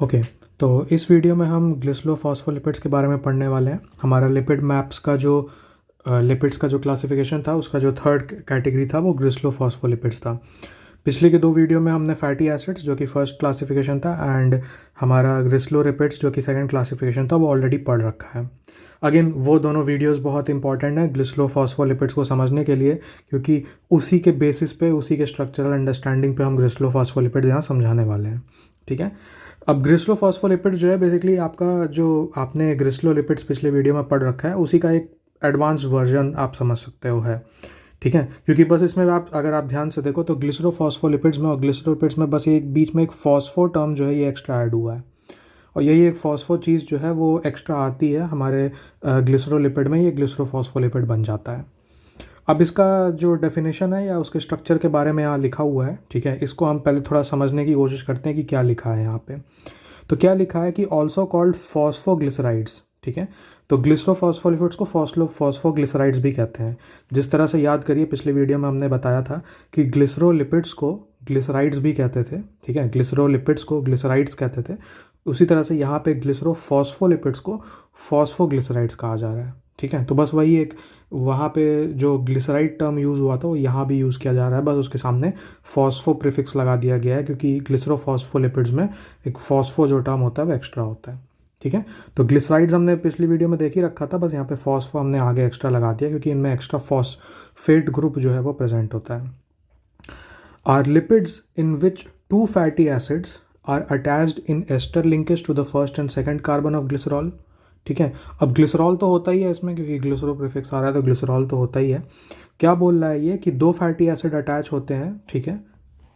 Okay. तो इस video में हम ग्लिसरोफॉस्फोलिपिड्स के बारे में पढ़ने वाले हैं। हमारा लिपिड मैप्स का जो लिपिड्स का जो क्लासिफिकेशन था, उसका जो थर्ड कैटेगरी था वो ग्लिसरोफॉस्फोलिपिड्स था। पिछले के दो वीडियो में हमने फैटी एसिड्स जो कि फर्स्ट क्लासिफिकेशन था एंड हमारा ग्लिसरोलिपिड्स जो कि सेकंड क्लासिफिकेशन था वो ऑलरेडी पढ़ रखा है। अगेन वो दोनों वीडियोस बहुत इंपॉर्टेंट हैं ग्लिसरोफॉस्फोलिपिड्स को समझने के लिए, क्योंकि उसी के बेसिस पे, उसी के स्ट्रक्चरल अंडरस्टैंडिंग पे हम ग्लिसरोफॉस्फोलिपिड्स यहाँ समझाने वाले हैं। ठीक है। अब ग्लिसरोफॉस्फोलिपिड जो है बेसिकली आपका, जो आपने ग्लिसरोलिपिड्स पिछले वीडियो में पढ़ रखा है उसी का एक एडवांस्ड वर्जन आप समझ सकते हो है। ठीक है, क्योंकि बस इसमें अगर आप ध्यान से देखो तो ग्लिसरोफॉस्फोलिपिड्स में और ग्लिसरोलिपिड्स में बस एक बीच में एक फॉस्फो टर्म जो है ये एक्स्ट्रा ऐड हुआ है, और यही एक फॉस्फो चीज़ जो है वो एक्स्ट्रा आती है हमारे ग्लिसरोलिपिड में, ये ग्लिसरोफॉस्फोलिपिड बन जाता है। अब इसका जो डेफिनेशन है या उसके स्ट्रक्चर के बारे में यहाँ लिखा हुआ है, ठीक है, इसको हम पहले थोड़ा समझने की कोशिश करते हैं कि क्या लिखा है यहाँ पे। तो क्या लिखा है कि ऑल्सो कॉल्ड फॉस्फोग्लिसराइड्स। ठीक है, तो ग्लिसरोफॉस्फोलिपिड्स को फॉस्फोग्लिसराइड्स भी कहते हैं। जिस तरह से याद करिए पिछले वीडियो में हमने बताया था कि ग्लिसरोलिपिड्स को ग्लिसराइड्स भी कहते थे। ठीक है, ग्लिसरोलिपिड्स को ग्लिसराइड्स कहते थे। उसी तरह से यहाँ पे ग्लिसरोफॉस्फोलिपिड्स को फॉस्फोग्लिसराइड्स कहा जा रहा है। ठीक है, तो बस वही एक वहाँ पे जो ग्लिसराइड टर्म यूज़ हुआ था वो यहाँ भी यूज़ किया जा रहा है, बस उसके सामने फॉस्फो प्रीफिक्स लगा दिया गया है, क्योंकि ग्लिसरोफॉस्फोलिपिड्स में एक फॉस्फो जो टर्म होता है वो एक्स्ट्रा होता है। ठीक है, तो ग्लिसराइड्स हमने पिछली वीडियो में देख ही रखा था, बस यहाँ पे फॉस्फो हमने आगे एक्स्ट्रा लगा दिया क्योंकि इनमें एक्स्ट्रा फॉस्फेट ग्रुप जो है वो प्रेजेंट होता है। Are lipids in which two fatty acids are attached in ester linkage to the first and second carbon of glycerol. ठीक है, अब ग्लिसरॉल तो होता ही है इसमें, क्योंकि ग्लिसरो प्रीफिक्स आ रहा है तो ग्लिसरॉल तो होता ही है। क्या बोल रहा है ये कि दो फैटी एसिड अटैच होते हैं, ठीक है,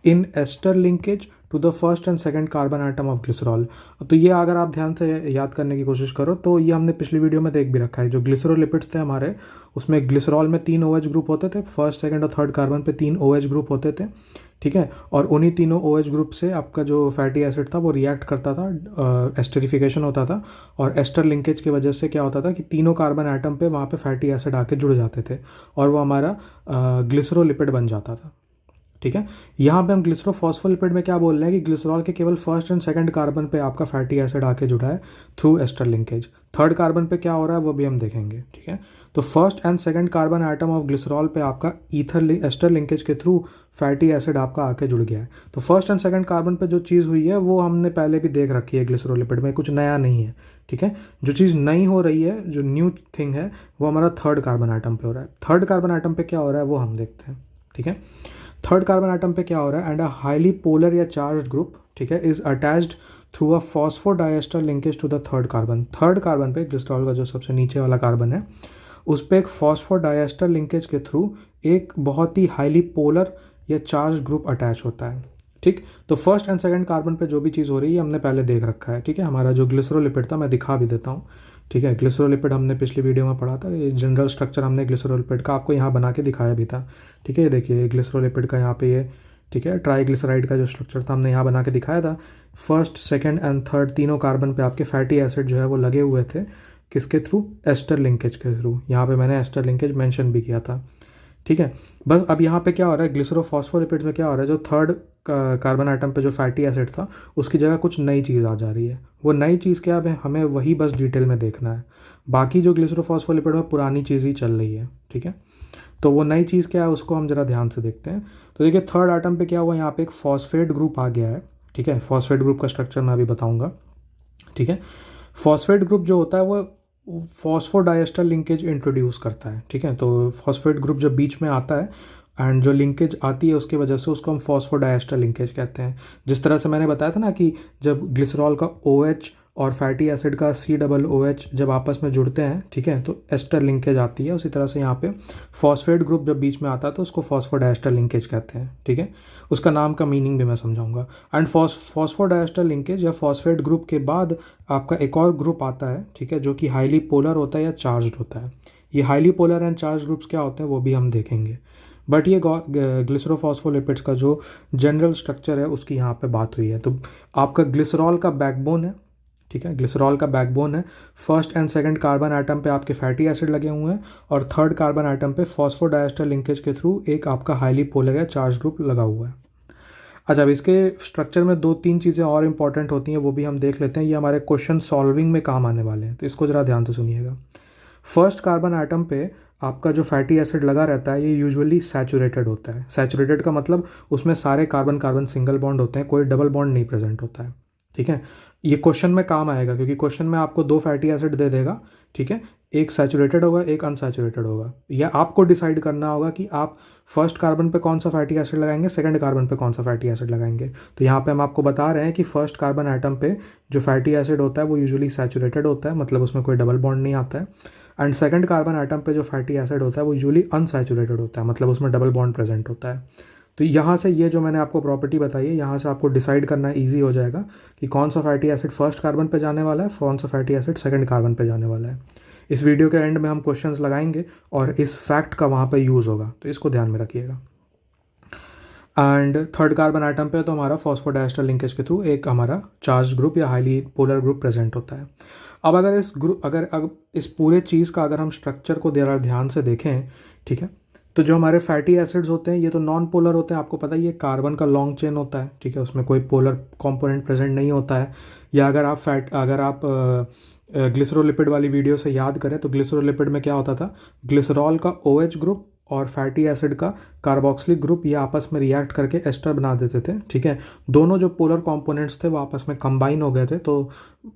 in ester linkage to the first and second carbon atom of glycerol. तो ये अगर आप ध्यान से याद करने की कोशिश करो तो ये हमने पिछली वीडियो में देख भी रखा है। जो ग्लिसरोलिपिड्स थे हमारे, उसमें ग्लिसरॉल में 3 OH ग्रुप होते थे, फर्स्ट सेकंड और थर्ड कार्बन पे 3 OH ग्रुप होते थे। ठीक है, और उन्हीं तीनों OH ग्रुप से आपका जो फैटी एसिड था वो रिएक्ट करता था, एस्टरिफिकेशन होता था, और एस्टर लिंकेज की वजह से क्या होता था कि तीनों कार्बन आइटम पे वहाँ पे फैटी एसिड आके जुड़ जाते थे और वो हमारा ग्लिसरोलिपिड बन जाता था। ठीक है, यहाँ पे हम ग्लिसरोफॉस्फोलिपिड में क्या बोल रहे हैं कि ग्लिसरॉल के केवल फर्स्ट एंड सेकंड कार्बन पे आपका फैटी एसिड आके जुड़ा है through ester linkage. Third carbon पे क्या हो रहा है वो भी हम देखेंगे। ठीक है, तो first and second carbon atom of glycerol पे आपका एस्टर लिंकेज के थ्रू फैटी एसिड आपका आके जुड़ गया है। तो फर्स्ट एंड सेकंड कार्बन पे जो चीज़ हुई है वो हमने पहले भी देख रखी है ग्लिसरोलिपिड में, कुछ नया नहीं है। ठीक है, जो चीज़ नई हो रही है, जो न्यू थिंग है, वो हमारा थर्ड कार्बन आइटम पे हो रहा है। थर्ड कार्बन आइटम पे क्या हो रहा है वो हम देखते हैं। ठीक है, थर्ड कार्बन आइटम पे क्या हो रहा है, एंड अ हाईली पोलर या चार्ज ग्रुप, ठीक है, is attached through a phosphodiester linkage to the third carbon. Third carbon पे ग्लिसरॉल का जो सबसे नीचे वाला कार्बन है उस पर एक फॉस्फोडाइएस्टर लिंकेज के थ्रू एक बहुत ही हाईली पोलर या चार्ज ग्रुप अटैच होता है। ठीक, तो फर्स्ट एंड सेकंड कार्बन पे जो भी चीज़ हो रही है हमने पहले देख रखा है। ठीक है, हमारा जो ग्लिसरोलिपिड था मैं दिखा भी देता हूँ। ठीक है, ग्लिसरोलिपिड हमने पिछली वीडियो में पढ़ा था, ये जनरल स्ट्रक्चर हमने ग्लिसरोलिपिड का आपको यहाँ बना के दिखाया भी था। ठीक है, ये देखिए ग्लिसरोलिपिड का यहाँ पे ये, ठीक है, ट्राइग्लिसराइड का जो स्ट्रक्चर था हमने यहाँ बना के दिखाया था। फर्स्ट सेकंड एंड थर्ड तीनों कार्बन पे आपके फैटी एसिड जो है वो लगे हुए थे, किसके थ्रू, एस्टर लिंकेज के थ्रू। यहाँ पे मैंने एस्टर लिंकेज मेंशन भी किया था। ठीक है, बस अब यहाँ पे क्या हो रहा है, ग्लिसरोफॉस्फोलिपिड्स में क्या हो रहा है, जो थर्ड कार्बन आइटम पे जो फैटी एसिड था उसकी जगह कुछ नई चीज़ आ जा रही है। वो नई चीज़ क्या है, हमें वही बस डिटेल में देखना है। बाकी जो ग्लिसरोफॉस्फोलिपिड में पुरानी चीज़ ही चल रही है। ठीक है, तो वो नई चीज़ क्या है उसको हम ज़रा ध्यान से देखते हैं। तो देखिए थर्ड आइटम पे क्या हुआ, यहाँ पे एक फॉस्फेट ग्रुप आ गया है। ठीक है, फॉस्फेट ग्रुप का स्ट्रक्चर मैं अभी बताऊँगा। ठीक है, फॉस्फेट ग्रुप जो होता है वो फॉस्फोडाइएस्टर लिंकेज इंट्रोड्यूस करता है। ठीक है, तो फॉस्फेट ग्रुप जब बीच में आता है एंड जो लिंकेज आती है उसकी वजह से उसको हम फॉस्फोडाइएस्टर लिंकेज कहते हैं। जिस तरह से मैंने बताया था ना कि जब ग्लिसरॉल का OH और फैटी एसिड का COOH जब आपस में जुड़ते हैं, ठीक है, तो एस्टर लिंकेज आती है। उसी तरह से यहाँ पे फॉस्फेट ग्रुप जब बीच में आता है तो उसको फॉस्फोडाइएस्टर लिंकेज कहते हैं। ठीक है, उसका नाम का मीनिंग भी मैं समझाऊंगा। एंड फॉस्फोडाइएस्टर लिंकेज या फॉस्फेट ग्रुप के बाद आपका एक और ग्रुप आता है, ठीक है, जो कि हाईली पोलर होता है या चार्ज होता है। ये highly polar and charge groups क्या होते हैं वो भी हम देखेंगे, बट ये ग्लिसरोफॉस्फोलिपिड्स का जो जनरल स्ट्रक्चर है उसकी यहाँ पे बात हुई है। तो आपका ग्लिसरॉल का बैकबोन है। ठीक है, ग्लिसरॉल का बैकबोन है। First and second carbon atom पे आपके फैटी एसिड लगे हुए हैं और थर्ड कार्बन आइटम पे फॉस्फोडाइएस्टर लिंकेज के थ्रू एक आपका हाईली पोलर या चार्ज ग्रुप लगा हुआ है। अच्छा, अब इसके स्ट्रक्चर में 2-3 चीज़ें और इंपॉर्टेंट होती हैं, वो भी हम देख लेते हैं। ये हमारे क्वेश्चन सॉल्विंग में काम आने वाले हैं, तो इसको ज़रा ध्यान से सुनिएगा। फर्स्ट कार्बन एटम पे आपका जो फैटी एसिड लगा रहता है ये यूजुअली सैचुरेटेड होता है। सैचुरेटेड का मतलब उसमें सारे कार्बन कार्बन सिंगल बॉन्ड होते हैं, कोई डबल बॉन्ड नहीं प्रेजेंट होता है। ठीक है, ये क्वेश्चन में काम आएगा क्योंकि क्वेश्चन में आपको 2 फैटी एसिड दे देगा। ठीक है, एक सैचुरेटेड होगा, एक अनसैचुरेटेड होगा। या आपको डिसाइड करना होगा कि आप फर्स्ट कार्बन पे कौन सा फैटी एसिड लगाएंगे, सेकंड कार्बन पे कौन सा फैटी एसिड लगाएंगे। तो यहाँ पे हम आपको बता रहे हैं कि फर्स्ट कार्बन एटम पे जो फैटी एसिड होता है वो यूजुअली सैचुरेटेड होता है, मतलब उसमें कोई डबल बॉन्ड नहीं आता है। एंड सेकंड कार्बन एटम पे जो फैटी एसिड होता है वो यूजुअली अनसैचुरेटेड होता है, मतलब उसमें डबल बॉन्ड प्रेजेंट होता है। तो यहाँ से ये जो मैंने आपको प्रॉपर्टी बताई है, यहाँ से आपको डिसाइड करना ईजी हो जाएगा कि कौन सा फैटी एसिड फर्स्ट कार्बन पे जाने वाला है, कौन सा फैटी एसिड सेकंड कार्बन पे जाने वाला है। इस वीडियो के एंड में हम क्वेश्चंस लगाएंगे और इस फैक्ट का वहाँ पे यूज़ होगा, तो इसको ध्यान में रखिएगा। एंड थर्ड कार्बन आइटम पे तो हमारा फॉस्फोडाइस्टर लिंकेज के थ्रू एक हमारा चार्ज ग्रुप या हाईली पोलर ग्रुप प्रेजेंट होता है। अब अगर इस ग्रुप अगर इस पूरे चीज़ का अगर हम स्ट्रक्चर को ज़रा ध्यान से देखें, ठीक है, तो जो हमारे फैटी एसिड्स होते हैं ये तो नॉन पोलर होते हैं, आपको पता ही है कार्बन का लॉन्ग चेन होता है। ठीक है, उसमें कोई पोलर कंपोनेंट प्रेजेंट नहीं होता है। या अगर आप ग्लिसरोलिपिड वाली वीडियो से याद करें तो ग्लिसरोलिपिड में क्या होता था, ग्लिसरॉल का OH ग्रुप और फैटी एसिड का कार्बोक्सिलिक ग्रुप ये आपस में रिएक्ट करके एस्टर बना देते थे। ठीक है, दोनों जो पोलर कंपोनेंट्स थे वो आपस में कंबाइन हो गए थे, तो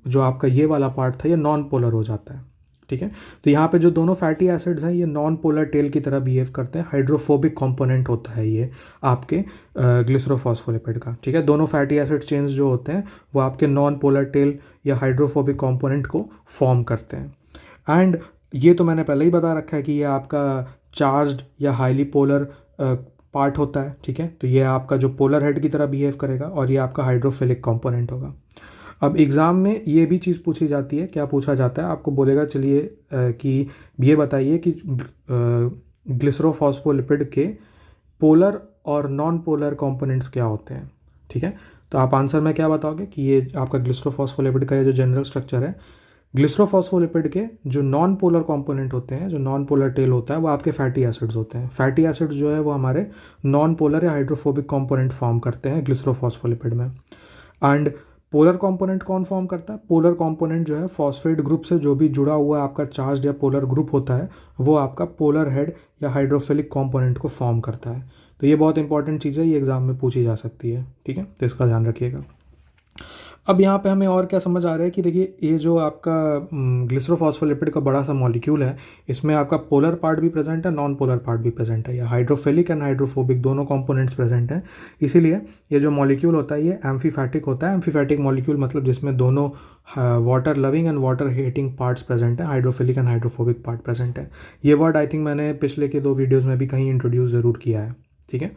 जो आपका ये वाला पार्ट था ये नॉन पोलर हो जाता है। ठीक है, तो यहाँ पे जो दोनों फैटी एसिड्स हैं ये नॉन पोलर टेल की तरह बिहेव करते हैं। हाइड्रोफोबिक कंपोनेंट होता है ये आपके ग्लिसरोफॉस्फोलिपिड का। ठीक है, दोनों फैटी एसिड चेन्स जो होते हैं वो आपके नॉन पोलर टेल या हाइड्रोफोबिक कंपोनेंट को फॉर्म करते हैं। एंड ये तो मैंने पहले ही बता रखा है कि ये आपका चार्ज्ड या हाईली पोलर पार्ट होता है। ठीक है, तो ये आपका जो पोलर हेड की तरह बिहेव करेगा और ये आपका हाइड्रोफिलिक कंपोनेंट होगा। अब एग्ज़ाम में ये भी चीज़ पूछी जाती है, क्या पूछा जाता है, आपको बोलेगा चलिए कि ये बताइए कि ग्लिसरोफॉस्फोलिपिड के पोलर और नॉन पोलर कंपोनेंट्स क्या होते हैं। ठीक है, तो आप आंसर में क्या बताओगे कि ये आपका ग्लिसरोफॉस्फोलिपिड का ये जो जनरल स्ट्रक्चर है, ग्लिसरोफॉस्फोलिपिड के जो नॉन पोलर कंपोनेंट होते हैं, जो नॉन पोलर टेल होता है, वो आपके फैटी एसिड्स होते हैं। फैटी एसिड्स जो है वो हमारे नॉन पोलर या हाइड्रोफोबिक कंपोनेंट फॉर्म करते हैं ग्लिसरोफॉस्फोलिपिड में। एंड पोलर कंपोनेंट कौन फॉर्म करता है, पोलर कंपोनेंट जो है फॉस्फेट ग्रुप से जो भी जुड़ा हुआ आपका चार्ज या पोलर ग्रुप होता है वो आपका पोलर हेड या हाइड्रोफिलिक कंपोनेंट को फॉर्म करता है। तो ये बहुत इंपॉर्टेंट चीज़ है, ये एग्जाम में पूछी जा सकती है। ठीक है, तो इसका ध्यान रखिएगा। अब यहाँ पे हमें और क्या समझ आ रहा है कि देखिए ये जो आपका ग्लिसरोफॉस्फोलिपिड का बड़ा सा मॉलिक्यूल है, इसमें आपका पोलर पार्ट भी प्रेजेंट है, नॉन पोलर पार्ट भी प्रेजेंट है, या हाइड्रोफिलिक एंड हाइड्रोफोबिक दोनों कंपोनेंट्स प्रेजेंट हैं। इसीलिए ये जो मॉलिक्यूल होता है ये एम्फीफैटिक होता है। एम्फीफैटिक मॉलिक्यूल मतलब जिसमें दोनों water loving and water hating parts present है, hydrophilic and hydrophobic part present है। ये वर्ड आई थिंक मैंने पिछले के 2 वीडियोज़ में भी कहीं इंट्रोड्यूस ज़रूर किया है। ठीक है,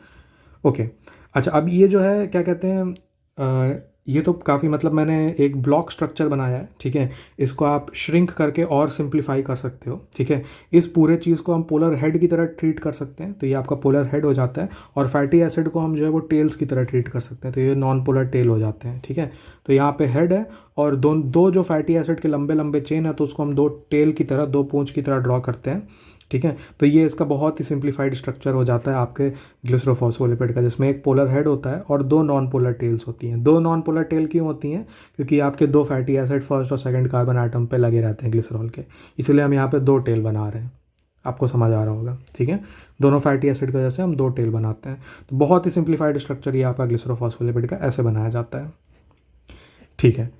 ओके। अच्छा, अब ये जो है क्या कहते हैं, ये तो काफ़ी मतलब मैंने एक ब्लॉक स्ट्रक्चर बनाया है। ठीक है, इसको आप श्रिंक करके और सिंप्लीफाई कर सकते हो। ठीक है, इस पूरे चीज़ को हम पोलर हेड की तरह ट्रीट कर सकते हैं, तो ये आपका पोलर हेड हो जाता है। और फैटी एसिड को हम जो है वो टेल्स की तरह ट्रीट कर सकते हैं, तो ये नॉन पोलर टेल हो जाते हैं। ठीक है, तो यहाँ पे हेड है और दो जो फैटी एसिड के लंबे लंबे चेन है तो उसको हम 2 टेल की तरह, 2 पूंछ की तरह ड्रॉ करते हैं। ठीक है, तो ये इसका बहुत ही सिंप्लीफाइड स्ट्रक्चर हो जाता है आपके ग्लिसरोफॉस्फोलिपिड का, जिसमें एक पोलर हेड होता है और 2 नॉन पोलर टेल्स होती हैं। 2 नॉन पोलर टेल क्यों होती हैं, क्योंकि आपके 2 फैटी एसिड फर्स्ट और सेकंड कार्बन आइटम पे लगे रहते हैं ग्लिसरॉल के, इसलिए हम यहाँ पे 2 टेल बना रहे हैं। आपको समझ आ रहा होगा। ठीक है, दोनों फैटी एसिड की वजह से हम 2 टेल बनाते हैं। तो बहुत ही सिंप्लीफाइड स्ट्रक्चर ये आपका ग्लिसरोफॉस्फोलिपिड का ऐसे बनाया जाता है। ठीक है,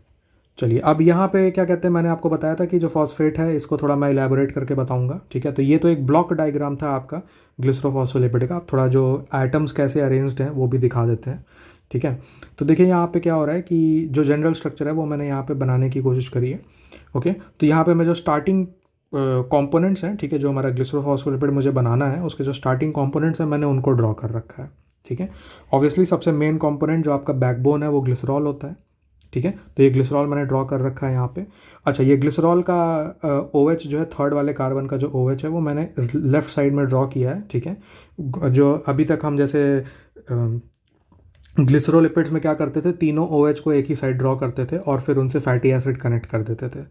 चलिए अब यहाँ पे क्या कहते हैं, मैंने आपको बताया था कि जो फॉस्फेट है इसको थोड़ा मैं इलेबोरेट करके बताऊंगा। ठीक है, तो ये तो एक ब्लॉक डायग्राम था आपका ग्लिसरोफॉस्फोलिपिड का। अब थोड़ा जो एटम्स कैसे अरेंज्ड हैं वो भी दिखा देते हैं। ठीक है, तो देखिए यहाँ पे क्या हो रहा है कि जो जनरल स्ट्रक्चर है वो मैंने यहाँ पे बनाने की कोशिश करी है। ओके, तो यहाँ पे मैं जो स्टार्टिंग कॉम्पोनेंट्स हैं, ठीक है, जो हमारा ग्लिसरोफॉस्फोलिपिड मुझे बनाना है उसके जो स्टार्टिंग कॉम्पोनेंट्स हैं मैंने उनको ड्रॉ कर रखा है। ठीक है, ऑब्वियसली सबसे मेन कॉम्पोनेंट जो आपका बैकबोन है वो ग्लिसरॉल होता है। ठीक है, तो ये ग्लिसरॉल मैंने ड्रॉ कर रखा है यहाँ पे। अच्छा, ये ग्लिसरॉल का OH जो है, थर्ड वाले कार्बन का जो OH है वो मैंने लेफ्ट साइड में ड्रॉ किया है। ठीक है, जो अभी तक हम जैसे ग्लिसरोलिपिड्स में क्या करते थे, तीनों OH को एक ही साइड ड्रॉ करते थे और फिर उनसे फैटी एसिड कनेक्ट कर देते थे।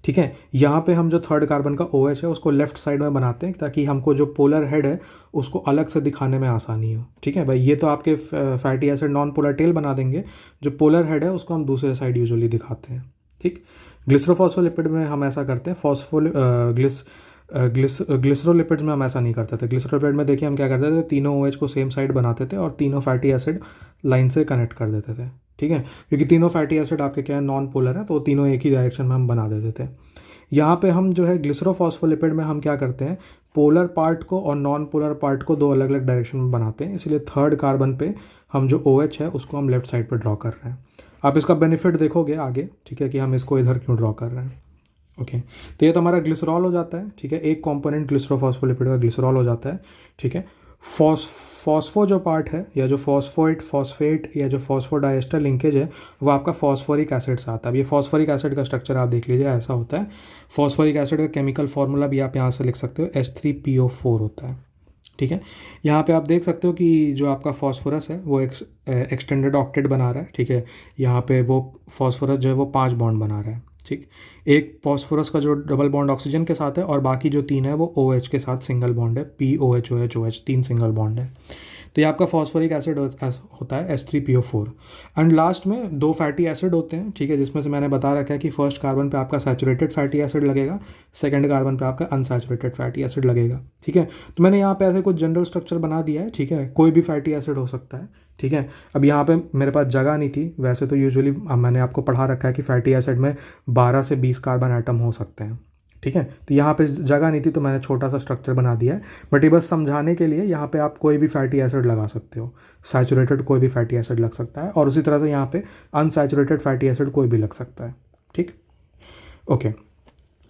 ठीक है। यहाँ पे हम जो थर्ड कार्बन का OH है उसको लेफ्ट साइड में बनाते हैं ताकि हमको जो पोलर हेड है उसको अलग से दिखाने में आसानी हो। ठीक है भाई, ये तो आपके fatty acid non polar tail बना देंगे, जो पोलर हेड है उसको हम दूसरे साइड यूजुअली दिखाते हैं। ठीक, ग्लिसरोफॉस्फोलिपिड में हम ऐसा करते हैं, ग्लिसरोलिपिड्स में हम ऐसा नहीं करते थे। ग्लिसरोलिपिड में देखिए हम क्या करते थे, तीनों OH को सेम साइड बनाते थे और तीनों फैटी एसिड लाइन से कनेक्ट कर देते थे। ठीक है, क्योंकि तीनों फैटी एसिड आपके क्या है, नॉन पोलर है, तो तीनों एक ही डायरेक्शन में हम बना देते थे। यहाँ पे हम जो है ग्लिसरोफॉस्फोलिपिड में हम क्या करते हैं, पोलर पार्ट को और नॉन पोलर पार्ट को दो अलग अलग डायरेक्शन में बनाते हैं, इसलिए थर्ड कार्बन पे हम जो OH है उसको हम लेफ्ट साइड पर ड्रॉ कर रहे हैं। आप इसका बेनिफिट देखोगे आगे, ठीक है, कि हम इसको इधर क्यों ड्रॉ कर रहे हैं। ओके, तो ये तो हमारा ग्लिसरॉल हो जाता है। ठीक है, एक कंपोनेंट ग्लिसरोफॉस्फोलिपिड का ग्लिसरॉल हो जाता है। ठीक है, फॉस्फो जो पार्ट है, या जो फॉस्फेट या जो फॉस्फोडाइएस्टर लिंकेज है, वो आपका फॉस्फोरिक एसिड से आता है। अब ये फॉस्फोरिक एसिड का स्ट्रक्चर आप देख लीजिए, ऐसा होता है। फॉस्फोरिक एसिड का केमिकल फार्मूला भी आप यहाँ से लिख सकते हो, H3PO4 होता है। ठीक है, यहाँ पे आप देख सकते हो कि जो आपका फॉस्फोरस है वो एक्सटेंडेड ऑक्टेट बना रहा है। ठीक है, यहाँ पे वो फॉस्फोरस जो है वो 5 बॉन्ड बना रहा है। ठीक, एक फॉस्फोरस का जो डबल बॉन्ड ऑक्सीजन के साथ है और बाकी जो 3 है वो OH के साथ सिंगल बॉन्ड है, POH OH OH 3 single bond है। तो ये आपका फॉस्फोरिक एसिड होता है H3PO4। एंड लास्ट में 2 फैटी एसिड होते हैं। ठीक है, जिसमें से मैंने बता रखा है कि फर्स्ट कार्बन पे आपका सैचुरेटेड फैटी एसिड लगेगा, सेकंड कार्बन पे आपका अनसैचुरेटेड फैटी एसिड लगेगा। ठीक है, तो मैंने यहाँ पे ऐसे कुछ जनरल स्ट्रक्चर बना दिया है। ठीक है, कोई भी फैटी एसिड हो सकता है। ठीक है, अब यहाँ पे मेरे पास जगह नहीं थी, वैसे तो यूजुअली मैंने आपको पढ़ा रखा है कि फैटी एसिड में 12 से 20 कार्बन एटम हो सकते हैं। ठीक है, तो यहाँ पे जगह नहीं थी तो मैंने छोटा सा स्ट्रक्चर बना दिया है, बट ये बस समझाने के लिए। यहाँ पे आप कोई भी फैटी एसिड लगा सकते हो, सैचुरेटेड कोई भी फैटी एसिड लग सकता है, और उसी तरह से यहाँ पे अनसैचुरेटेड फैटी एसिड कोई भी लग सकता है। ठीक, ओके।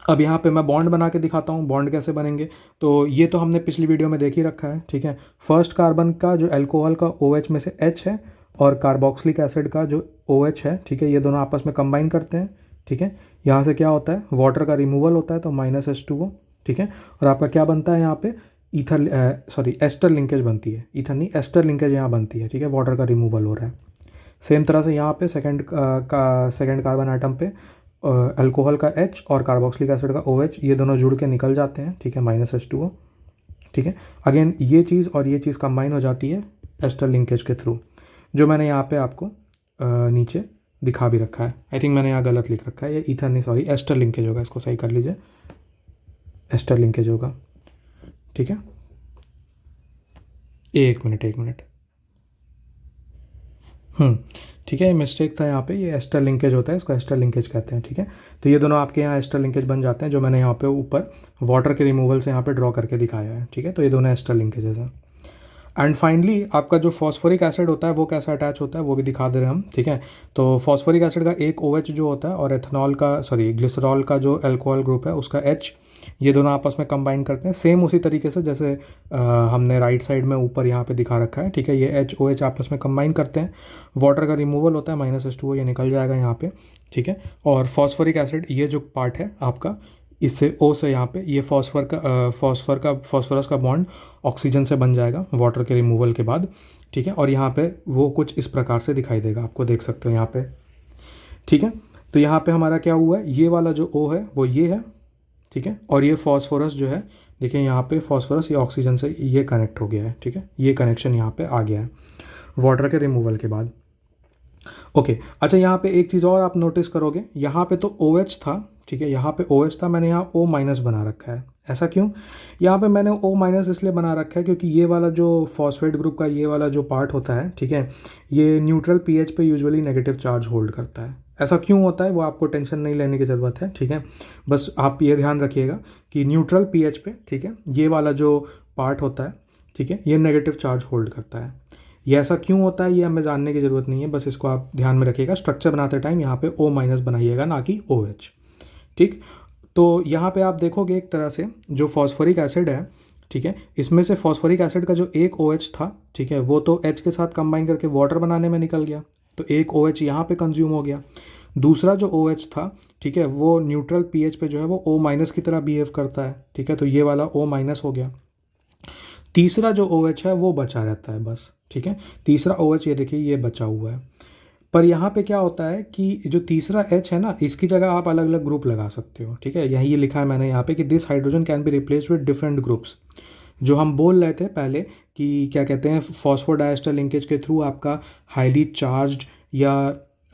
अब यहाँ पे मैं बॉन्ड बना के दिखाता हूँ, बॉन्ड कैसे बनेंगे। तो ये तो हमने पिछली वीडियो में देख ही रखा है। ठीक है, फर्स्ट कार्बन का जो अल्कोहल का OH में से H है और कार्बोक्सिलिक एसिड का जो OH है, ठीक है, ये दोनों आपस में कंबाइन करते हैं। ठीक है, यहाँ से क्या होता है, वाटर का रिमूवल होता है, तो -H2O। ठीक है, और आपका क्या बनता है यहाँ पे, एस्टर लिंकेज बनती है, ईथर नहीं, एस्टर लिंकेज यहाँ बनती है। ठीक है, वाटर का रिमूवल हो रहा है। सेम तरह से यहाँ पे सेकंड कार्बन आइटम पे अल्कोहल का H और कार्बोक्सिलिक एसिड का OH, ये दोनों जुड़ के निकल जाते हैं। ठीक है, -H2O। ठीक है, अगेन ये चीज़ और ये चीज़ कंबाइन हो जाती है एस्टर लिंकेज के थ्रू, जो मैंने यहाँ पे आपको नीचे दिखा भी रखा है। आई थिंक मैंने यहाँ गलत लिख रखा है, ये ईथर नहीं, सॉरी, एस्टर लिंकेज होगा, इसको सही कर लीजिए, एस्टर लिंकेज होगा। ठीक है, एक मिनट। ठीक है, ये मिस्टेक था यहाँ पे, ये एस्टर लिंकेज होता है, इसको एस्टर लिंकेज कहते हैं। ठीक है, तो ये दोनों आपके यहाँ एस्टर लिंकेज बन जाते हैं, जो मैंने यहाँ पे ऊपर वाटर के रिमूवल से यहाँ पे ड्रॉ करके दिखाया है। ठीक है, तो ये दोनों एस्टर लिंकेजेस हैं। एंड फाइनली आपका जो फॉस्फोरिक एसिड होता है वो कैसे अटैच होता है वो भी दिखा दे रहे हैं हम। ठीक है, तो फॉस्फोरिक एसिड का एक OH जो होता है और ग्लिसरॉल का जो अल्कोहल ग्रुप है उसका H, ये दोनों आपस में कंबाइन करते हैं सेम उसी तरीके से जैसे हमने राइट साइड में ऊपर यहाँ पे दिखा रखा है। ठीक है, ये HOH आपस में कंबाइन करते हैं, वाटर का रिमूवल होता है, -H2O, ये निकल जाएगा यहाँ पे। ठीक है, और फॉस्फोरिक एसिड ये जो पार्ट है आपका, इससे O से यहाँ पे ये फॉस्फोरस का बॉन्ड ऑक्सीजन से बन जाएगा वाटर के रिमूवल के बाद। ठीक है, और यहाँ पे वो कुछ इस प्रकार से दिखाई देगा, आपको देख सकते हो यहाँ पे। ठीक है, तो यहाँ पे हमारा क्या हुआ है, ये वाला जो O है वो ये है। ठीक है, और ये फॉस्फोरस जो है, देखिए यहाँ पे फॉस्फोरस ये ऑक्सीजन से ये कनेक्ट हो गया है। ठीक है, ये कनेक्शन यहाँ पे आ गया है वाटर के रिमूवल के बाद। ओके, अच्छा, यहाँ पे एक चीज़ और आप नोटिस करोगे, यहाँ पे तो OH था। ठीक है, यहाँ पे OH था, मैंने यहाँ O- बना रखा है। ऐसा क्यों, यहाँ पे मैंने O- इसलिए बना रखा है क्योंकि ये वाला जो फॉस्फेट ग्रुप का ये वाला जो पार्ट होता है, ठीक है, ये न्यूट्रल pH पे यूजुअली नेगेटिव चार्ज होल्ड करता है। ऐसा क्यों होता है वो आपको टेंशन नहीं लेने की ज़रूरत है। ठीक है, बस आप ये ध्यान रखिएगा कि न्यूट्रल pH पे, ठीक है, ये वाला जो पार्ट होता है, ठीक है, ये नेगेटिव चार्ज होल्ड करता है। ये ऐसा क्यों होता है ये हमें जानने की ज़रूरत नहीं है, बस इसको आप ध्यान में रखिएगा। स्ट्रक्चर बनाते टाइम यहाँ पे O- बनाइएगा, ना कि OH। ठीक, तो यहाँ पे आप देखोगे एक तरह से जो फॉस्फोरिक एसिड है, ठीक है, इसमें से फॉस्फोरिक एसिड का जो एक OH था, ठीक है, वो तो H के साथ कंबाइन करके वाटर बनाने में निकल गया, तो एक OH यहाँ पे कंज्यूम हो गया। दूसरा जो OH था, ठीक है, वो न्यूट्रल pH पे जो है वो O- की तरह बिहेव करता है। ठीक है, तो ये वाला O- हो गया। तीसरा जो OH है वो बचा रहता है बस। ठीक है, तीसरा OH ये देखिए ये बचा हुआ है। पर यहाँ पे क्या होता है कि जो तीसरा H है ना, इसकी जगह आप अलग अलग ग्रुप लगा सकते हो, ठीक है। यही ये लिखा है मैंने यहाँ पे कि this hydrogen can be replaced with different groups. जो हम बोल रहे थे पहले कि क्या कहते हैं, फॉस्फोडाइएस्टर लिंकेज के थ्रू आपका हाईली चार्ज्ड या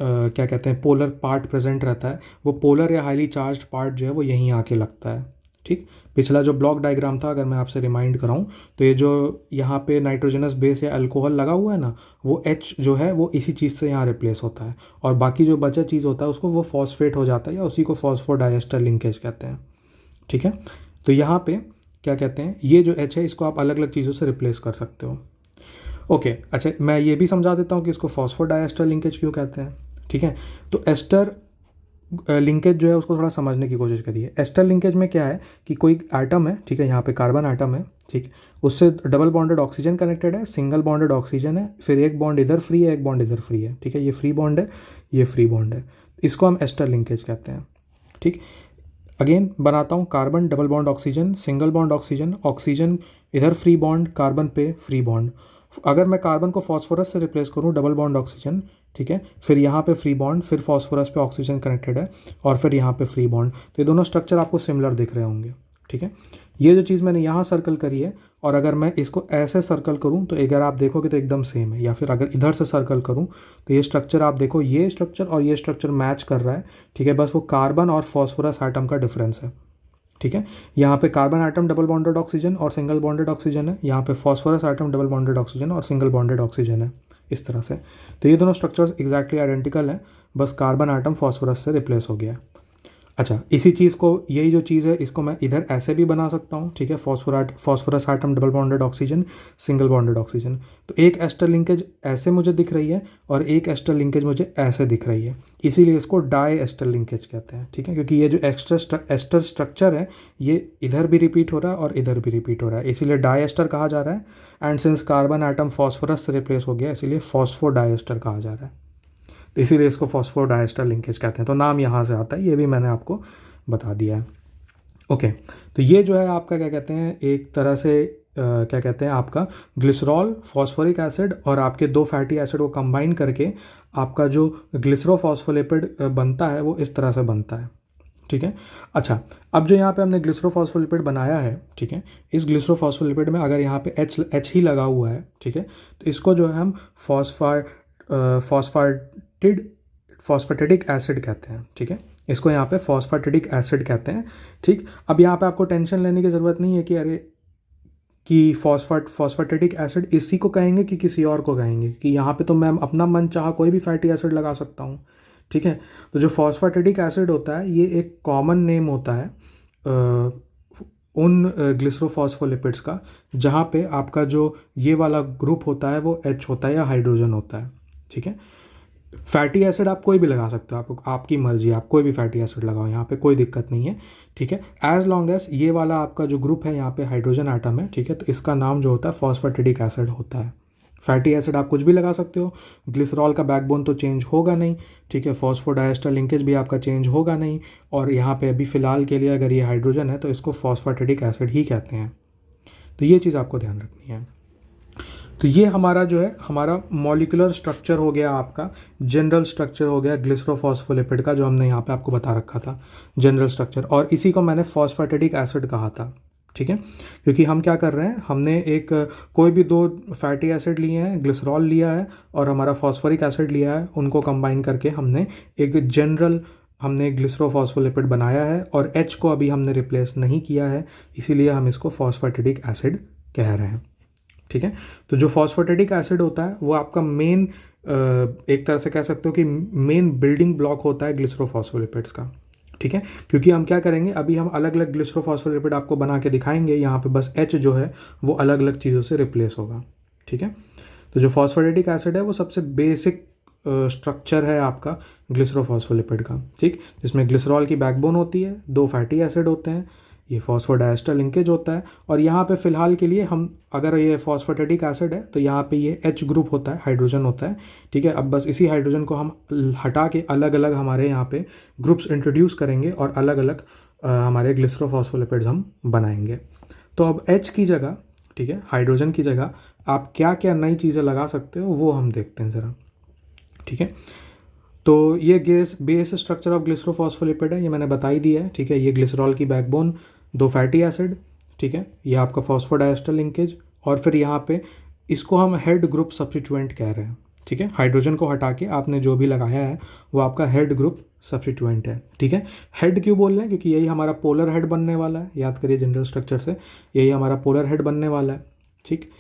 क्या कहते हैं पोलर पार्ट प्रेजेंट रहता है, वो पोलर या हाईली चार्ज्ड पार्ट जो है वो यहीं आके लगता है, ठीक। पिछला जो ब्लॉक डायग्राम था, अगर मैं आपसे रिमाइंड कराऊं, तो ये जो यहाँ पे नाइट्रोजनस बेस या अल्कोहल लगा हुआ है ना, वो H जो है वो इसी चीज़ से यहाँ रिप्लेस होता है, और बाकी जो बचा चीज़ होता है उसको वो फॉस्फेट हो जाता है, या उसी को फॉस्फोडाइएस्टर लिंकेज कहते हैं, ठीक है। तो यहाँ पे क्या कहते हैं, ये जो H है इसको आप अलग अलग चीज़ों से रिप्लेस कर सकते हो। ओके, अच्छा मैं ये भी समझा देता हूँ कि इसको फॉस्फोडाइएस्टर लिंकेज क्यों कहते हैं, ठीक है। तो एस्टर लिंकेज जो है उसको थोड़ा समझने की कोशिश करिए। एस्टर लिंकेज में क्या है कि कोई एटम है, ठीक है, यहाँ पे कार्बन एटम है, ठीक, उससे डबल बॉन्डेड ऑक्सीजन कनेक्टेड है, सिंगल बॉन्डेड ऑक्सीजन है, फिर एक बॉन्ड इधर फ्री है, एक बॉन्ड इधर फ्री है, ठीक है, ये फ्री बॉन्ड है, ये फ्री बॉन्ड है, इसको हम एस्टर लिंकेज कहते हैं, ठीक। अगेन बनाता हूँ, carbon double bond oxygen, single bond oxygen, oxygen इधर फ्री बॉन्ड, कार्बन पे फ्री बॉन्ड। अगर मैं कार्बन को फॉस्फोरस से रिप्लेस करूँ, डबल बॉन्ड ऑक्सीजन, ठीक है, फिर यहाँ पे फ्री बॉन्ड, फिर फॉस्फोरस पे ऑक्सीजन कनेक्टेड है, और फिर यहाँ पे फ्री बॉन्ड, तो ये दोनों स्ट्रक्चर आपको सिमिलर दिख रहे होंगे, ठीक है। ये जो चीज़ मैंने यहाँ सर्कल करी है, और अगर मैं इसको ऐसे सर्कल करूँ तो अगर आप देखोगे तो एकदम सेम है, या फिर अगर इधर से सर्कल करूँ तो ये स्ट्रक्चर आप देखो, ये स्ट्रक्चर और ये स्ट्रक्चर मैच कर रहा है, ठीक है, बस वो कार्बन और फॉस्फोरस आइटम का डिफरेंस है, ठीक है। यहाँ पे carbon atom double bonded oxygen और सिंगल बॉन्डेड ऑक्सीजन है, यहाँ पे phosphorus item double bonded oxygen और सिंगल बॉन्डेड ऑक्सीजन है, इस तरह से। तो ये दोनों स्ट्रक्चर्स एग्जैक्टली आइडेंटिकल हैं, बस कार्बन आइटम फॉस्फोरस से रिप्लेस हो गया है। अच्छा, इसी चीज़ को, यही जो चीज़ है इसको मैं इधर ऐसे भी बना सकता हूँ, ठीक है, phosphorus item double bonded oxygen, single bonded oxygen. तो एक एस्टर लिंकेज ऐसे मुझे दिख रही है और एक एस्टर लिंकेज मुझे ऐसे दिख रही है, इसीलिए इसको डाई एस्टर लिंकेज कहते हैं, ठीक है, क्योंकि ये जो एस्टर स्ट्रक्चर है ये इधर भी रिपीट हो रहा है और इधर भी रिपीट हो रहा है, इसीलिए डाई एस्टर कहा जा रहा है। And since carbon atom phosphorus से रिप्लेस हो गया, इसीलिए फॉस्फोडाइएस्टर कहा जा रहा है, तो इसीलिए इसको फॉस्फोडाइएस्टर लिंकेज कहते हैं। तो नाम यहाँ से आता है, ये भी मैंने आपको बता दिया है। ओके, तो ये जो है आपका क्या कहते हैं, एक तरह से क्या कहते हैं, आपका ग्लिसरॉल, फॉस्फोरिक एसिड और आपके दो फैटी एसिड को कंबाइन करके आपका जो ग्लिसरोफॉस्फोलिपिड बनता है वो इस तरह से बनता है, ठीक है। अच्छा, अब जो यहाँ पे हमने ग्लिसरोफॉस्फोलिपिड बनाया है, ठीक है, इस ग्लिसरोफॉस्फोलिपिड में अगर यहाँ पे एच ही लगा हुआ है, ठीक है, तो इसको जो है हम फॉस्फेटिक एसिड कहते हैं, ठीक है, इसको यहाँ पे फॉस्फेटिक एसिड कहते हैं, ठीक। अब यहाँ पे आपको टेंशन लेने की ज़रूरत नहीं है कि अरे कि फॉस्फेटिक एसिड इसी को कहेंगे कि किसी और को कहेंगे, कि यहाँ पे तो मैं अपना मन चाहा कोई भी फैटी एसिड लगा सकता हूँ, ठीक है। तो जो फॉस्फेटिक एसिड होता है ये एक कॉमन नेम होता है उन ग्लिसरोफॉस्फोलिपिड्स का जहाँ पे आपका जो ये वाला ग्रुप होता है वो H होता है या हाइड्रोजन होता है, ठीक है। फैटी एसिड आप कोई भी लगा सकते हो, आपको आपकी मर्जी, आप कोई भी फैटी एसिड लगाओ, यहाँ पे कोई दिक्कत नहीं है, ठीक है, एज लॉन्ग एज ये वाला आपका जो ग्रुप है यहाँ पे हाइड्रोजन आइटम है, ठीक है, तो इसका नाम जो होता है फॉस्फेटिक एसिड होता है। फैटी एसिड आप कुछ भी लगा सकते हो, ग्लिसरॉल का बैकबोन तो चेंज होगा नहीं, ठीक है, फॉस्फोडाइएस्टर लिंकेज भी आपका चेंज होगा नहीं, और यहाँ पे अभी फ़िलहाल के लिए अगर ये हाइड्रोजन है तो इसको फॉस्फेटिक एसिड ही कहते हैं। तो ये चीज़ आपको ध्यान रखनी है। तो ये हमारा जो है हमारा मॉलिक्यूलर स्ट्रक्चर हो गया, आपका जनरल स्ट्रक्चर हो गया ग्लिसरोफॉस्फोलिपिड का, जो हमने यहाँ पे आपको बता रखा था जनरल स्ट्रक्चर, और इसी को मैंने फॉस्फेटिक एसिड कहा था, ठीक है, क्योंकि हम क्या कर रहे हैं, हमने एक कोई भी दो फैटी एसिड लिए हैं, ग्लिसरॉल लिया है और हमारा फॉस्फोरिक एसिड लिया है, उनको कंबाइन करके हमने एक जनरल ग्लिसरोफॉस्फोलिपिड बनाया है, और H को अभी हमने रिप्लेस नहीं किया है, इसीलिए हम इसको फॉस्फेटिक एसिड कह रहे हैं, ठीक है। तो जो फॉस्फेटिक एसिड होता है वो आपका मेन, एक तरह से कह सकते हो कि मेन बिल्डिंग ब्लॉक होता है ग्लिसरोफॉस्फोलिपिड्स का, ठीक है, क्योंकि हम क्या करेंगे, अभी हम अलग अलग ग्लिसरोफॉस्फोलिपिड आपको बना के दिखाएंगे, यहाँ पे बस H जो है वो अलग अलग चीज़ों से रिप्लेस होगा, ठीक है। तो जो फॉस्फेटिक एसिड है वो सबसे बेसिक स्ट्रक्चर है आपका ग्लिसरोफॉस्फोलिपिड का, ठीक, जिसमें ग्लिसरॉल की बैकबोन होती है, दो फैटी एसिड होते हैं, ये फॉस्फोडाइएस्टर लिंकेज होता है, और यहाँ पे फ़िलहाल के लिए हम, अगर ये फॉस्फेटिक एसिड है तो यहाँ पे ये H ग्रुप होता है, हाइड्रोजन होता है, ठीक है। अब बस इसी हाइड्रोजन को हम हटा के अलग अलग हमारे यहाँ पे ग्रुप्स इंट्रोड्यूस करेंगे और अलग अलग हमारे ग्लिसरोफॉस्फोलिपिड्स हम बनाएंगे। तो अब H की जगह, ठीक है, हाइड्रोजन की जगह आप क्या क्या नई चीज़ें लगा सकते हो वो हम देखते हैं ज़रा, ठीक है। तो ये बेस स्ट्रक्चर ऑफ ग्लिसरोफॉस्फोलिपिड है, ये मैंने बता ही दिया है, ठीक है। ये ग्लिसरॉल की बैकबोन, 2 फैटी एसिड, ठीक है, ये आपका फॉस्फोडाइस्टर लिंकेज, और फिर यहाँ पे इसको हम हेड ग्रुप सब्स्टिट्यूएंट कह रहे हैं, ठीक है। हाइड्रोजन को हटा के आपने जो भी लगाया है वो आपका हेड ग्रुप सब्स्टिट्यूएंट है, ठीक है। हेड क्यों बोल रहे हैं? क्योंकि यही हमारा पोलर हेड बनने वाला है, याद करिए जनरल स्ट्रक्चर से, यही हमारा पोलर हेड बनने वाला है, ठीक।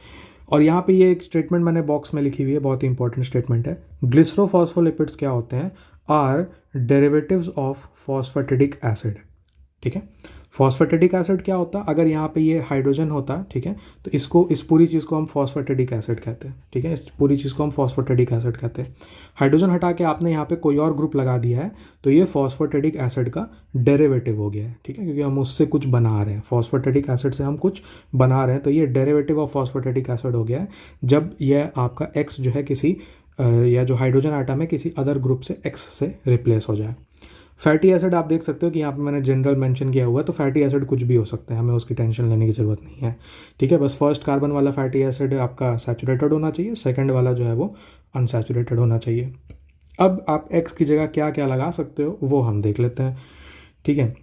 और यहाँ पे ये एक स्टेटमेंट मैंने बॉक्स में लिखी हुई है, बहुत ही इंपॉर्टेंट स्टेटमेंट है। ग्लिसरोफॉस्फोलिपिड्स क्या होते हैं? Are derivatives of phosphatidic acid, ठीक है। फॉस्फेटिडिक एसिड क्या होता है? अगर यहाँ पे ये हाइड्रोजन होता है, ठीक है, तो इस पूरी चीज़ को हम फॉस्फेटिडिक एसिड कहते हैं, ठीक है। इस पूरी चीज़ को हम फॉस्फेटिडिक एसिड कहते हैं। हाइड्रोजन हटा के आपने यहाँ पे कोई और ग्रुप लगा दिया है तो ये फॉस्फेटिडिक एसिड का डेरिवेटिव हो गया है, ठीक है, क्योंकि हम उससे कुछ बना रहे हैं, फॉस्फेटिडिक एसिड से हम कुछ बना रहे हैं, तो ये डेरिवेटिव ऑफ फॉस्फेटिडिक एसिड हो गया है जब यह आपका एक्स जो है किसी या जो हाइड्रोजन आइटम है किसी अदर ग्रुप से एक्स से रिप्लेस हो जाए। फैटी एसिड आप देख सकते हो कि यहाँ पे मैंने जनरल मेंशन किया हुआ है, तो फैटी एसिड कुछ भी हो सकते हैं, हमें उसकी टेंशन लेने की ज़रूरत नहीं है, ठीक है। बस फर्स्ट कार्बन वाला फैटी एसिड आपका सैचुरेटेड होना चाहिए, सेकंड वाला जो है वो अनसैचुरेटेड होना चाहिए। अब आप एक्स की जगह क्या क्या लगा सकते हो वो हम देख लेते हैं, ठीक है।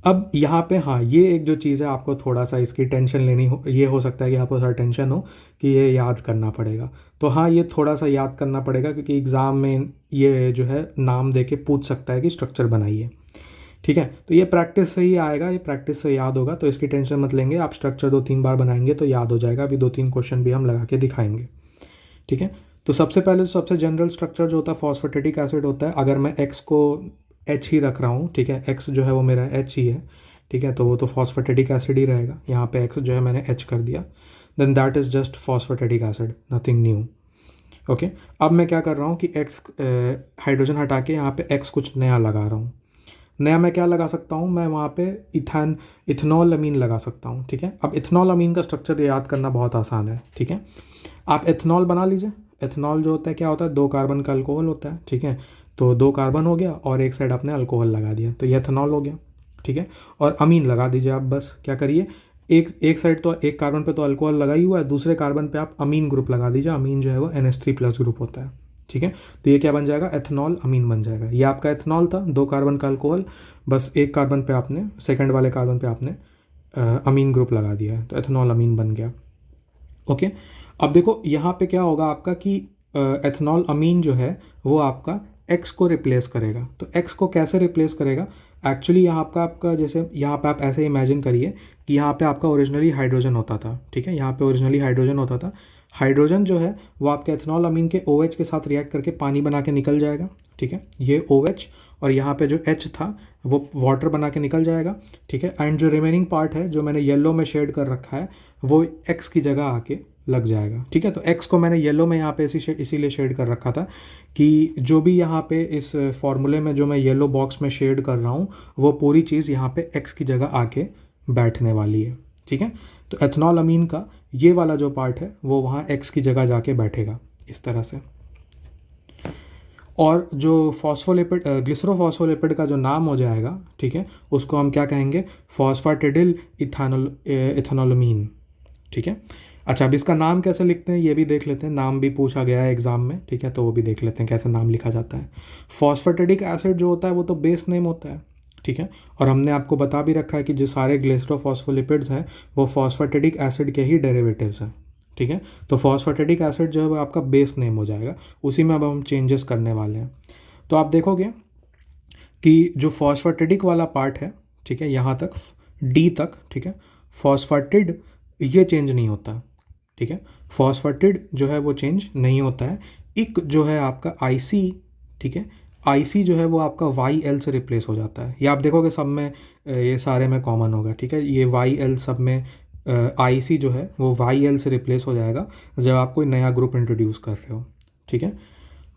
अब यहाँ पे हाँ, ये एक जो चीज़ है आपको थोड़ा सा इसकी टेंशन लेनी हो, ये हो सकता है कि आपको थोड़ा टेंशन हो कि ये याद करना पड़ेगा, तो हाँ ये थोड़ा सा याद करना पड़ेगा क्योंकि एग्ज़ाम में ये जो है नाम दे के पूछ सकता है कि स्ट्रक्चर बनाइए, ठीक है। तो ये प्रैक्टिस से ही आएगा, ये प्रैक्टिस से याद होगा, तो इसकी टेंशन मत लेंगे, आप स्ट्रक्चर 2-3 बार बनाएंगे तो याद हो जाएगा। अभी 2-3 क्वेश्चन भी हम लगा के दिखाएंगे, ठीक है। तो सबसे पहले सबसे जनरल स्ट्रक्चर जो होता है फॉस्फेटिडिक एसिड होता है। अगर मैं एक्स को एच ही रख रहा हूँ, ठीक है, एक्स जो है वो मेरा एच ही है, ठीक है, तो वो तो फॉस्फेटिडिक एसिड ही रहेगा। यहाँ पे एक्स जो है मैंने एच कर दिया, then that is just phosphatidic acid, nothing new, okay. अब मैं क्या कर रहा हूँ कि एक्स हाइड्रोजन हटा के यहाँ पे एक्स कुछ नया लगा रहा हूँ। नया मैं क्या लगा सकता हूँ? मैं वहाँ पे इथेनॉल अमीन लगा सकता हूँ, ठीक है। अब इथेनॉल अमीन का स्ट्रक्चर याद करना बहुत आसान है, ठीक है। आप एथेनॉल बना लीजिए। एथेनॉल जो होता है क्या होता है? 2 कार्बन का अल्कोहल होता है, ठीक है। तो 2 कार्बन हो गया और एक साइड आपने अल्कोहल लगा दिया, तो ये एथेनॉल हो गया, ठीक है। और अमीन लगा दीजिए आप, बस क्या करिए, एक साइड तो एक कार्बन पे तो अल्कोहल लगा ही हुआ है, दूसरे कार्बन पे आप अमीन ग्रुप लगा दीजिए। अमीन जो है वो NH3+ ग्रुप होता है, ठीक है। तो ये क्या बन जाएगा? एथेनॉल अमीन बन जाएगा। ये आपका एथेनॉल था, 2 कार्बन का अल्कोहल, बस एक कार्बन पे आपने, सेकंड वाले कार्बन पे आपने अमीन ग्रुप लगा दिया है, तो एथेनॉल अमीन बन गया, ओके। अब देखो यहाँ पे क्या होगा आपका कि एथेनॉल अमीन जो है वो आपका एक्स को रिप्लेस करेगा। तो एक्स को कैसे रिप्लेस करेगा? एक्चुअली यहाँ पे आपका जैसे यहाँ पे आप ऐसे इमेजिन करिए कि यहाँ पे आपका ओरिजिनली हाइड्रोजन होता था, ठीक है, यहाँ पे ओरिजिनली हाइड्रोजन होता था। हाइड्रोजन जो है वो आपके एथेनॉल अमीन के OH के साथ रिएक्ट करके पानी बना के निकल जाएगा, ठीक है, ये OH, और यहाँ पे जो H था वो वाटर बना के निकल जाएगा, ठीक है। एंड जो रिमेनिंग पार्ट है जो मैंने येलो में शेड कर रखा है वो एक्स की जगह आके लग जाएगा, ठीक है। तो एक्स को मैंने येलो में यहाँ पे इसीलिए शेड कर रखा था कि जो भी यहाँ पे इस फॉर्मूले में जो मैं येलो बॉक्स में शेड कर रहा हूँ वो पूरी चीज़ यहाँ पे एक्स की जगह आके बैठने वाली है, ठीक है। तो एथेनॉल अमीन का ये वाला जो पार्ट है वो वहाँ एक्स की जगह जाके बैठेगा इस तरह से। और जो फॉस्फोलिपिड ग्लिसरोफॉस्फोलिपिड का जो नाम हो जाएगा, ठीक है, उसको हम क्या कहेंगे? फॉस्फेटिडिल इथेनॉलमीन, ठीक है। अच्छा, अब इसका नाम कैसे लिखते हैं ये भी देख लेते हैं, नाम भी पूछा गया है एग्जाम में, ठीक है, तो वो भी देख लेते हैं कैसे नाम लिखा जाता है। फॉस्फेटिडिक एसिड जो होता है वो तो बेस नेम होता है, ठीक है, और हमने आपको बता भी रखा है कि जो सारे ग्लिसरोफॉस्फोलिपिड्स हैं वो फॉस्फेटिडिक एसिड के ही डेरिवेटिव्स हैं, ठीक है। तो फॉस्फेटिडिक एसिड जो है वो आपका बेस नेम हो जाएगा, उसी में अब हम चेंजेस करने वाले हैं। तो आप देखोगे कि जो फॉस्फेटिडिक वाला पार्ट है, ठीक है, यहाँ तक D तक, ठीक है, फॉस्फेटिड ये चेंज नहीं होता, ठीक है, फॉस्फेटिड जो है वो चेंज नहीं होता है। एक जो है आपका IC, ठीक है, IC जो है वो आपका YL से रिप्लेस हो जाता है। ये आप देखोगे सब में ये सारे में कॉमन होगा, ठीक है, ये YL सब में IC जो है वो YL से रिप्लेस हो जाएगा जब आप कोई नया ग्रुप इंट्रोड्यूस कर रहे हो, ठीक है,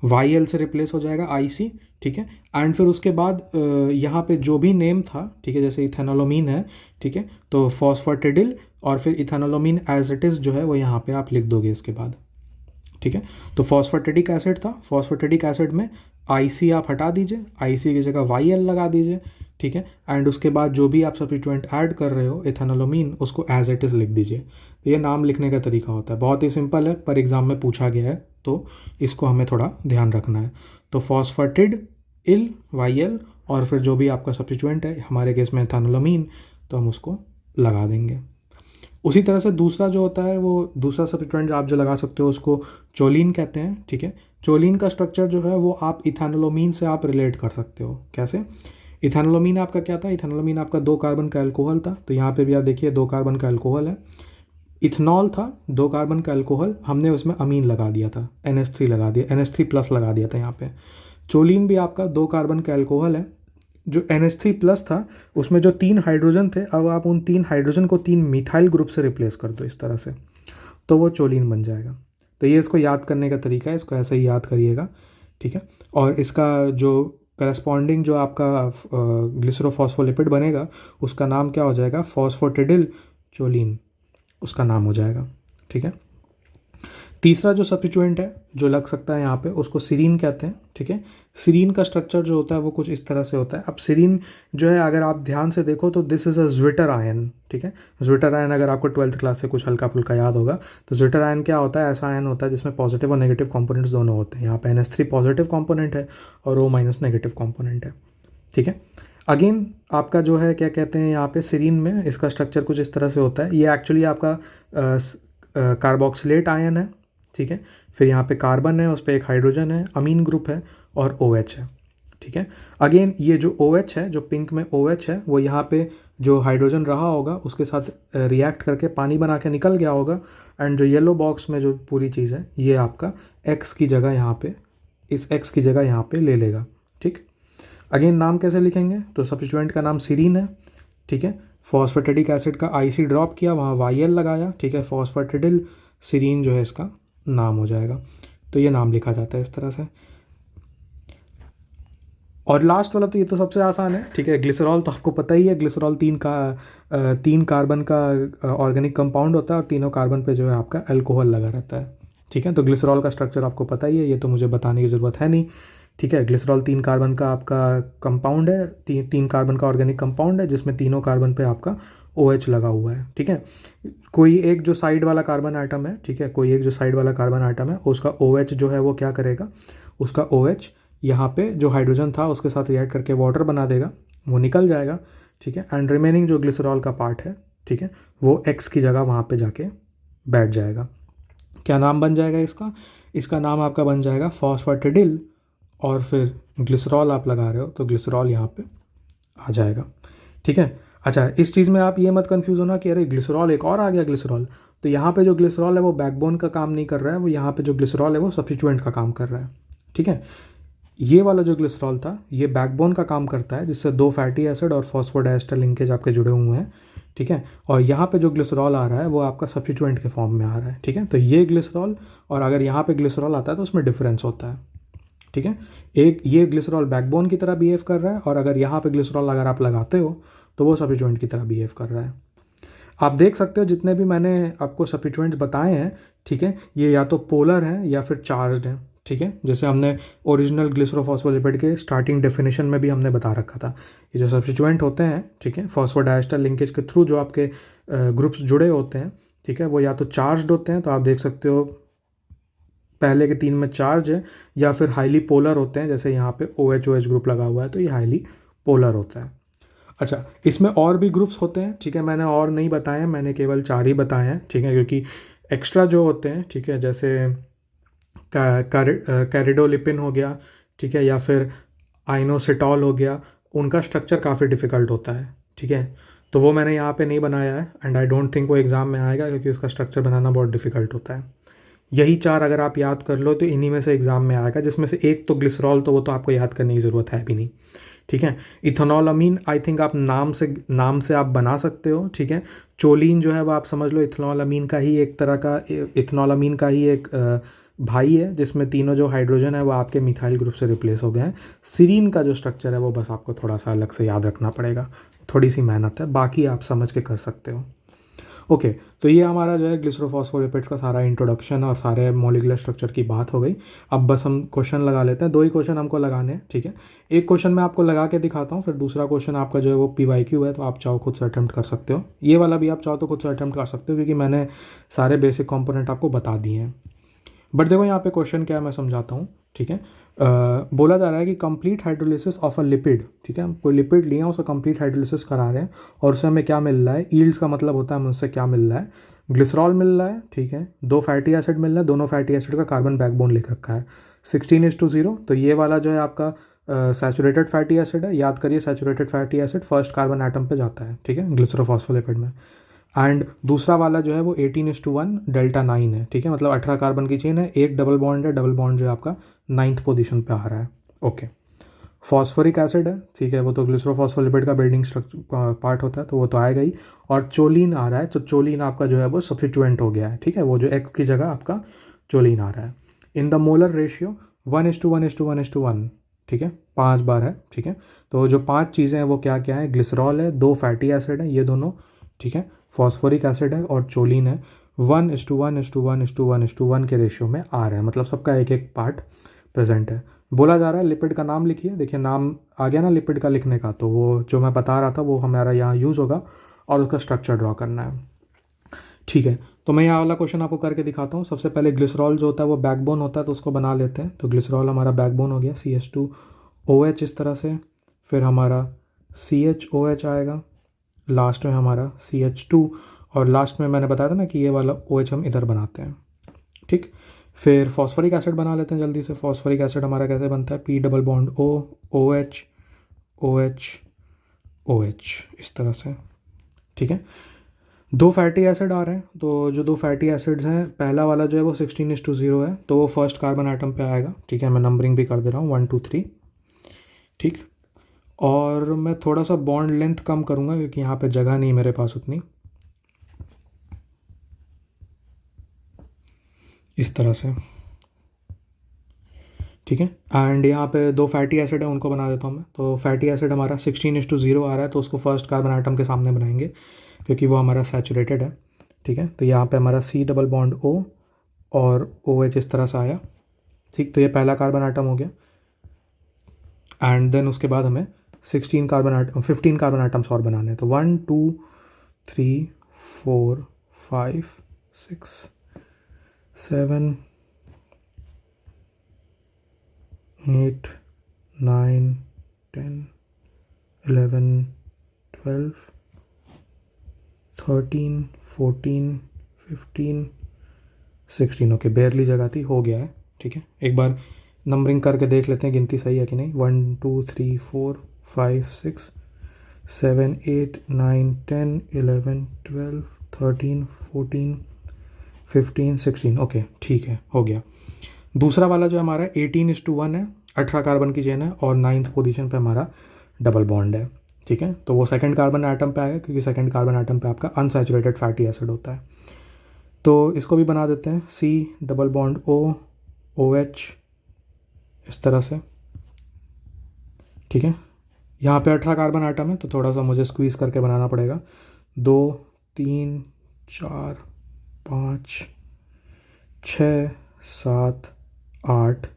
YL से रिप्लेस हो जाएगा IC, ठीक है। एंड फिर उसके बाद यहाँ पे जो भी नेम था, ठीक है, जैसे इथेनॉलमीन है, ठीक है, तो फॉस्फेटिडिल और फिर इथेनॉलमीन एज इट इज़ जो है वो यहाँ पे आप लिख दोगे इसके बाद, ठीक है। तो फॉस्फेटिडिक एसिड था, फॉस्फेटिडिक एसिड में IC आप हटा दीजिए, IC की जगह YL लगा दीजिए, ठीक है। एंड उसके बाद जो भी आप सब्स्टिट्यूएंट ऐड कर रहे हो इथेनॉलमीन उसको एज इट इज़ लिख दीजिए। तो ये नाम लिखने का तरीका होता है, बहुत ही सिंपल है, पर एग्ज़ाम में पूछा गया है तो इसको हमें थोड़ा ध्यान रखना है। तो फॉस्फेटिड इल YL और फिर जो भी आपका सब्स्टिट्यूएंट है, हमारे केस में एथानोलामीन, तो हम उसको लगा देंगे। उसी तरह से दूसरा जो होता है, वो दूसरा सब्स्टिट्यूएंट आप जो लगा सकते हो उसको चोलीन कहते हैं, ठीक है। चोलीन का स्ट्रक्चर जो है वो आप इथानोलामीन से आप रिलेट कर सकते हो। कैसे? इथानोलामीन आपका क्या था? इथानोलामीन आपका 2 कार्बन का अल्कोहल था, तो यहाँ पे भी आप देखिए 2 कार्बन का अल्कोहल है। इथनॉल था 2 कार्बन का अल्कोहल, हमने उसमें अमीन लगा दिया था, NH3 लगा दिया, NH3 प्लस लगा दिया था यहाँ पे। चोलीन भी आपका 2 कार्बन का अल्कोहल है, जो NH3 प्लस था उसमें जो 3 हाइड्रोजन थे, अब आप उन 3 हाइड्रोजन को 3 मिथाइल ग्रुप से रिप्लेस कर दो इस तरह से, तो वो चोलीन बन जाएगा। तो ये इसको याद करने का तरीका है, इसको ऐसे ही याद करिएगा, ठीक है। और इसका जो करस्पॉन्डिंग जो आपका ग्लिसरोफॉस्फोलिपिड बनेगा उसका नाम क्या हो जाएगा? फॉस्फोटिडिल चोलीन उसका नाम हो जाएगा, ठीक है। तीसरा जो सब्स्टिट्यूएंट है जो लग सकता है यहाँ पे, उसको सीरीन कहते हैं, ठीक है। सीरीन का स्ट्रक्चर जो होता है वो कुछ इस तरह से होता है। अब सीरीन जो है अगर आप ध्यान से देखो तो this is a zwitter ion, ठीक है। ज्विटर आयन अगर आपको 12th क्लास से कुछ हल्का फुल्का याद होगा तो ज्विटर आयन क्या होता है? ऐसा आयन होता है जिसमें पॉजिटिव और नेगेटिव कॉम्पोनेंट्स दोनों होते हैं। यहाँ पे NH3 पॉजिटिव कॉम्पोनेंट है और O- नेगेटिव कॉम्पोनेंट है, ठीक है। अगेन आपका जो है क्या कहते हैं यहाँ पे सीरीन में, इसका स्ट्रक्चर कुछ इस तरह से होता है। ये एक्चुअली आपका कार्बोक्सिलेट आयन है, ठीक है। फिर यहाँ पे कार्बन है, उस पर एक हाइड्रोजन है, अमीन ग्रुप है और OH है, ठीक है। अगेन ये जो OH है, जो पिंक में OH है, वो यहाँ पे जो हाइड्रोजन रहा होगा उसके साथ रिएक्ट करके पानी बना के निकल गया होगा। एंड जो येलो बॉक्स में जो पूरी चीज़ है ये आपका X की जगह यहाँ पे, इस X की जगह यहाँ पे ले लेगा, ठीक। अगेन नाम कैसे लिखेंगे? तो सब्स्टिट्यूएंट का नाम सीरीन है, ठीक है। फॉस्फेटिडिक एसिड का IC ड्रॉप किया, वहाँ YL लगाया, ठीक है। फॉस्फेटिडिल सीरीन जो है इसका नाम हो जाएगा। तो ये नाम लिखा जाता है इस तरह से। और लास्ट वाला तो ये तो सबसे आसान है, ठीक है। ग्लिसरॉल तो आपको पता ही है, ग्लिसरॉल 3 कार्बन का ऑर्गेनिक कंपाउंड होता है और तीनों कार्बन पे जो है आपका अल्कोहल लगा रहता है, ठीक है। तो ग्लिसरॉल का स्ट्रक्चर आपको पता ही है, ये तो मुझे बताने की ज़रूरत है नहीं, ठीक है। ग्लिसरॉल 3 कार्बन का आपका कंपाउंड है, 3 कार्बन का ऑर्गेनिक कंपाउंड है जिसमें तीनों कार्बन पे आपका OH लगा हुआ है, ठीक है। कोई एक जो साइड वाला कार्बन आइटम है, ठीक है, कोई एक जो साइड वाला कार्बन आइटम है उसका OH जो है वो क्या करेगा? उसका OH यहाँ पे जो हाइड्रोजन था उसके साथ रिएक्ट करके वाटर बना देगा, वो निकल जाएगा, ठीक है। एंड रिमेनिंग जो ग्लिसरॉल का पार्ट है, ठीक है, वो X की जगह वहाँ पे जाके बैठ जाएगा। क्या नाम बन जाएगा इसका? इसका नाम आपका बन जाएगा फॉस्फेटिडिल, और फिर ग्लिसरॉल आप लगा रहे हो तो ग्लिसरॉल यहाँ पे आ जाएगा, ठीक है। अच्छा, इस चीज़ में आप ये मत कंफ्यूज होना कि अरे ग्लिसरॉल एक और आ गया ग्लिसरॉल, तो यहाँ पे जो ग्लिसरॉल है वो बैकबोन का काम नहीं कर रहा है, वो यहाँ पे जो ग्लिसरॉल है वो सब्स्टिट्यूएंट का काम कर रहा है, ठीक है। ये वाला जो ग्लिसरॉल था ये बैकबोन का काम करता है, जिससे 2 फैटी एसिड और फॉस्फोडाइस्टर लिंकेज आपके जुड़े हुए हैं, ठीक है। और यहाँ पे जो ग्लिसरॉल आ रहा है वो आपका सब्स्टिट्यूएंट के फॉर्म में आ रहा है, ठीक है। तो ये ग्लिसरॉल और अगर यहाँ पे ग्लिसरॉल आता है तो उसमें डिफरेंस होता है, ठीक है। एक ये ग्लिसरॉल बैकबोन की तरह बिहेव कर रहा है और अगर यहाँ पे ग्लिसरॉल अगर आप लगाते हो तो वो सब्स्टिट्यूएंट की तरह बिहेव कर रहा है। आप देख सकते हो जितने भी मैंने आपको सब्स्टिट्यूएंट्स बताए हैं, ठीक है, ये या तो पोलर हैं या फिर चार्ज्ड हैं, ठीक है। जैसे हमने ओरिजिनल ग्लिसरोफॉस्फोलिपिड के स्टार्टिंग डेफिनेशन में भी हमने बता रखा था, ये जो सब्स्टिट्यूएंट होते हैं, ठीक है, फॉस्फोडाइस्टर लिंकेज के थ्रू जो आपके ग्रुप्स जुड़े होते हैं, ठीक है, वो या तो चार्ज्ड होते हैं, तो आप देख सकते हो पहले के 3 में चार्ज है, या फिर हाईली पोलर होते हैं, जैसे यहाँ पे OH ग्रुप लगा हुआ है तो ये हाईली पोलर होता है। अच्छा, इसमें और भी ग्रुप्स होते हैं, ठीक है, मैंने और नहीं बताए हैं, मैंने केवल 4 ही बताए हैं, ठीक है, क्योंकि एक्स्ट्रा जो होते हैं, ठीक है, जैसे कैरिडोलिपिन हो गया, ठीक है, या फिर आइनोसिटॉल हो गया, उनका स्ट्रक्चर काफ़ी डिफ़िकल्ट होता है, ठीक है। तो वो मैंने यहाँ पे नहीं बनाया है एंड आई डोंट थिंक वो एग्ज़ाम में आएगा, क्योंकि उसका स्ट्रक्चर बनाना बहुत डिफ़िकल्ट होता है। यही 4 अगर आप याद कर लो तो इन्हीं में से एग्ज़ाम में आएगा, जिसमें से एक तो ग्लिसरॉल, तो वो तो आपको याद करने की ज़रूरत है भी नहीं, ठीक है। इथेनॉलामीन आई थिंक आप नाम से आप बना सकते हो, ठीक है। चोलीन जो है वो आप समझ लो इथेनॉलामीन का ही एक तरह का, इथेनॉलामीन का ही एक भाई है, जिसमें तीनों जो हाइड्रोजन है वो आपके मिथाइल ग्रुप से रिप्लेस हो गए हैं। सीरीन का जो स्ट्रक्चर है वो बस आपको थोड़ा सा अलग से याद रखना पड़ेगा, थोड़ी सी मेहनत है, बाकी आप समझ के कर सकते हो। ओके, तो ये हमारा जो है ग्लिसरोफॉस्फोलिपिड्स का सारा इंट्रोडक्शन और सारे मॉलिक्यूलर स्ट्रक्चर की बात हो गई। अब बस हम क्वेश्चन लगा लेते हैं, 2 ही क्वेश्चन हमको लगाने हैं, ठीक है। एक क्वेश्चन मैं आपको लगा के दिखाता हूँ, फिर दूसरा क्वेश्चन आपका जो है वो PYQ है, तो आप चाहो खुद से अटैम्प्ट कर सकते हो। ये वाला भी आप चाहो तो खुद से अटैम्प्ट कर सकते हो, क्योंकि मैंने सारे बेसिक कॉम्पोनेंट आपको बता दिए हैं। बट देखो यहाँ पे क्वेश्चन क्या है मैं समझाता हूँ, ठीक है। बोला जा रहा है कि complete hydrolysis of a lipid, ठीक है, हम कोई लिपिड लिए हैं उसका कंप्लीट हाइड्रोलिसिस करा रहे हैं और उससे हमें क्या मिल रहा है, यील्ड्स का मतलब होता है हमें उससे क्या मिल रहा है, ग्लिसरॉल मिल रहा है, ठीक है, 2 फैटी एसिड मिल रहा है, दोनों फैटी एसिड का कार्बन बैकबोन लिख रखा है 16:0। तो ये वाला जो है आपका सैचुरेटेड फैटी एसिड है, याद करिए saturated fatty acid first carbon atom पे जाता है, ठीक है, ग्लिसरोफॉस्फोलिपिड में। एंड दूसरा वाला जो है वो 18:1 डेल्टा 9 है, ठीक है, मतलब 18 कार्बन की चेन है, एक डबल बॉन्ड है, डबल बॉन्ड जो है आपका 9th पोजीशन पे आ रहा है। ओके, फॉस्फोरिक एसिड है, ठीक है, वो तो ग्लिसरोफॉस्फोलिपिड का बिल्डिंग स्ट्रक्चर पार्ट होता है तो वो तो आएगा ही। और चोलिन आ रहा है, तो चोलिन आपका जो है वो सब्स्टिट्यूएंट हो गया है, ठीक है, वो जो एक्स की जगह आपका चोलिन आ रहा है। इन द मोलर रेशियो 1:1:1:1, ठीक है, 5 बार है, ठीक है। तो जो 5 चीज़ें हैं वो क्या क्या है, ग्लिसरॉल है, 2 फैटी एसिड है ये दोनों, ठीक है, फॉस्फोरिक एसिड है और चोलिन है, 1:1:1:1 के रेशियो में आ रहा है, मतलब सबका एक एक पार्ट प्रेजेंट है। बोला जा रहा है लिपिड का नाम लिखिए, देखिए नाम आ गया ना लिपिड का लिखने का, तो वो जो मैं बता रहा था वो हमारा यहाँ यूज़ होगा और उसका स्ट्रक्चर ड्रॉ करना है, ठीक है। तो मैं यहाँ वाला क्वेश्चन आपको करके दिखाता हूँ। सबसे पहले ग्लिसरॉल जो होता है वो बैकबोन होता है तो उसको बना लेते हैं। तो ग्लिसरॉल हमारा बैकबोन हो गया CH2OH इस तरह से, फिर हमारा CHOH आएगा, लास्ट में हमारा CH2, और लास्ट में मैंने बताया था ना कि ये वाला OH हम इधर बनाते हैं, ठीक। फिर फॉस्फोरिक एसिड बना लेते हैं जल्दी से। फॉस्फोरिक एसिड हमारा कैसे बनता है, P double bond O, OH OH OH इस तरह से, ठीक है। 2 फैटी एसिड आ रहे हैं, तो जो 2 फैटी एसिड्स हैं, पहला वाला जो है वो 16:0 है तो वो फर्स्ट कार्बन आइटम पे आएगा, ठीक है, मैं नंबरिंग भी कर दे रहा हूँ 1 2 3, ठीक। और मैं थोड़ा सा बॉन्ड लेंथ कम करूँगा क्योंकि यहाँ पे जगह नहीं मेरे पास उतनी, इस तरह से, ठीक है। एंड यहाँ पे 2 फैटी एसिड है उनको बना देता हूँ मैं। तो फैटी एसिड हमारा 16:0 आ रहा है तो उसको फर्स्ट कार्बन आइटम के सामने बनाएंगे क्योंकि वो हमारा सैचुरेटेड है, ठीक है। तो यहाँ पे हमारा C डबल बॉन्ड O और OH इस तरह से आया, ठीक। तो ये पहला कार्बन आइटम हो गया। एंड देन उसके बाद हमें 15 कार्बन आइटम्स और बनाने हैं। तो 1 2 3 4 5 6 7 8 9 10 11 12 13 14 15 16। ओके, बेयरली जगह थी, हो गया है, ठीक है। एक बार नंबरिंग करके देख लेते हैं गिनती सही है कि नहीं। 1 2 3 4 5 6 7 8 9 10 11 12 13 14 15 16। ओके, ठीक है, हो गया। दूसरा वाला जो हमारा 18:1 है, 18 कार्बन की चेन है और 9th पोजीशन पे हमारा डबल बॉन्ड है, ठीक है। तो वो सेकंड कार्बन आइटम पे आएगा क्योंकि सेकंड कार्बन आइटम पे आपका अनसैचुरेटेड फैटी एसिड होता है। तो इसको भी बना देते हैं, C double bond O OH इस तरह से, ठीक है। यहाँ पे 18 कार्बन आइटम है तो थोड़ा सा मुझे स्क्वीज़ करके बनाना पड़ेगा। 2 3 4 5 6 7 8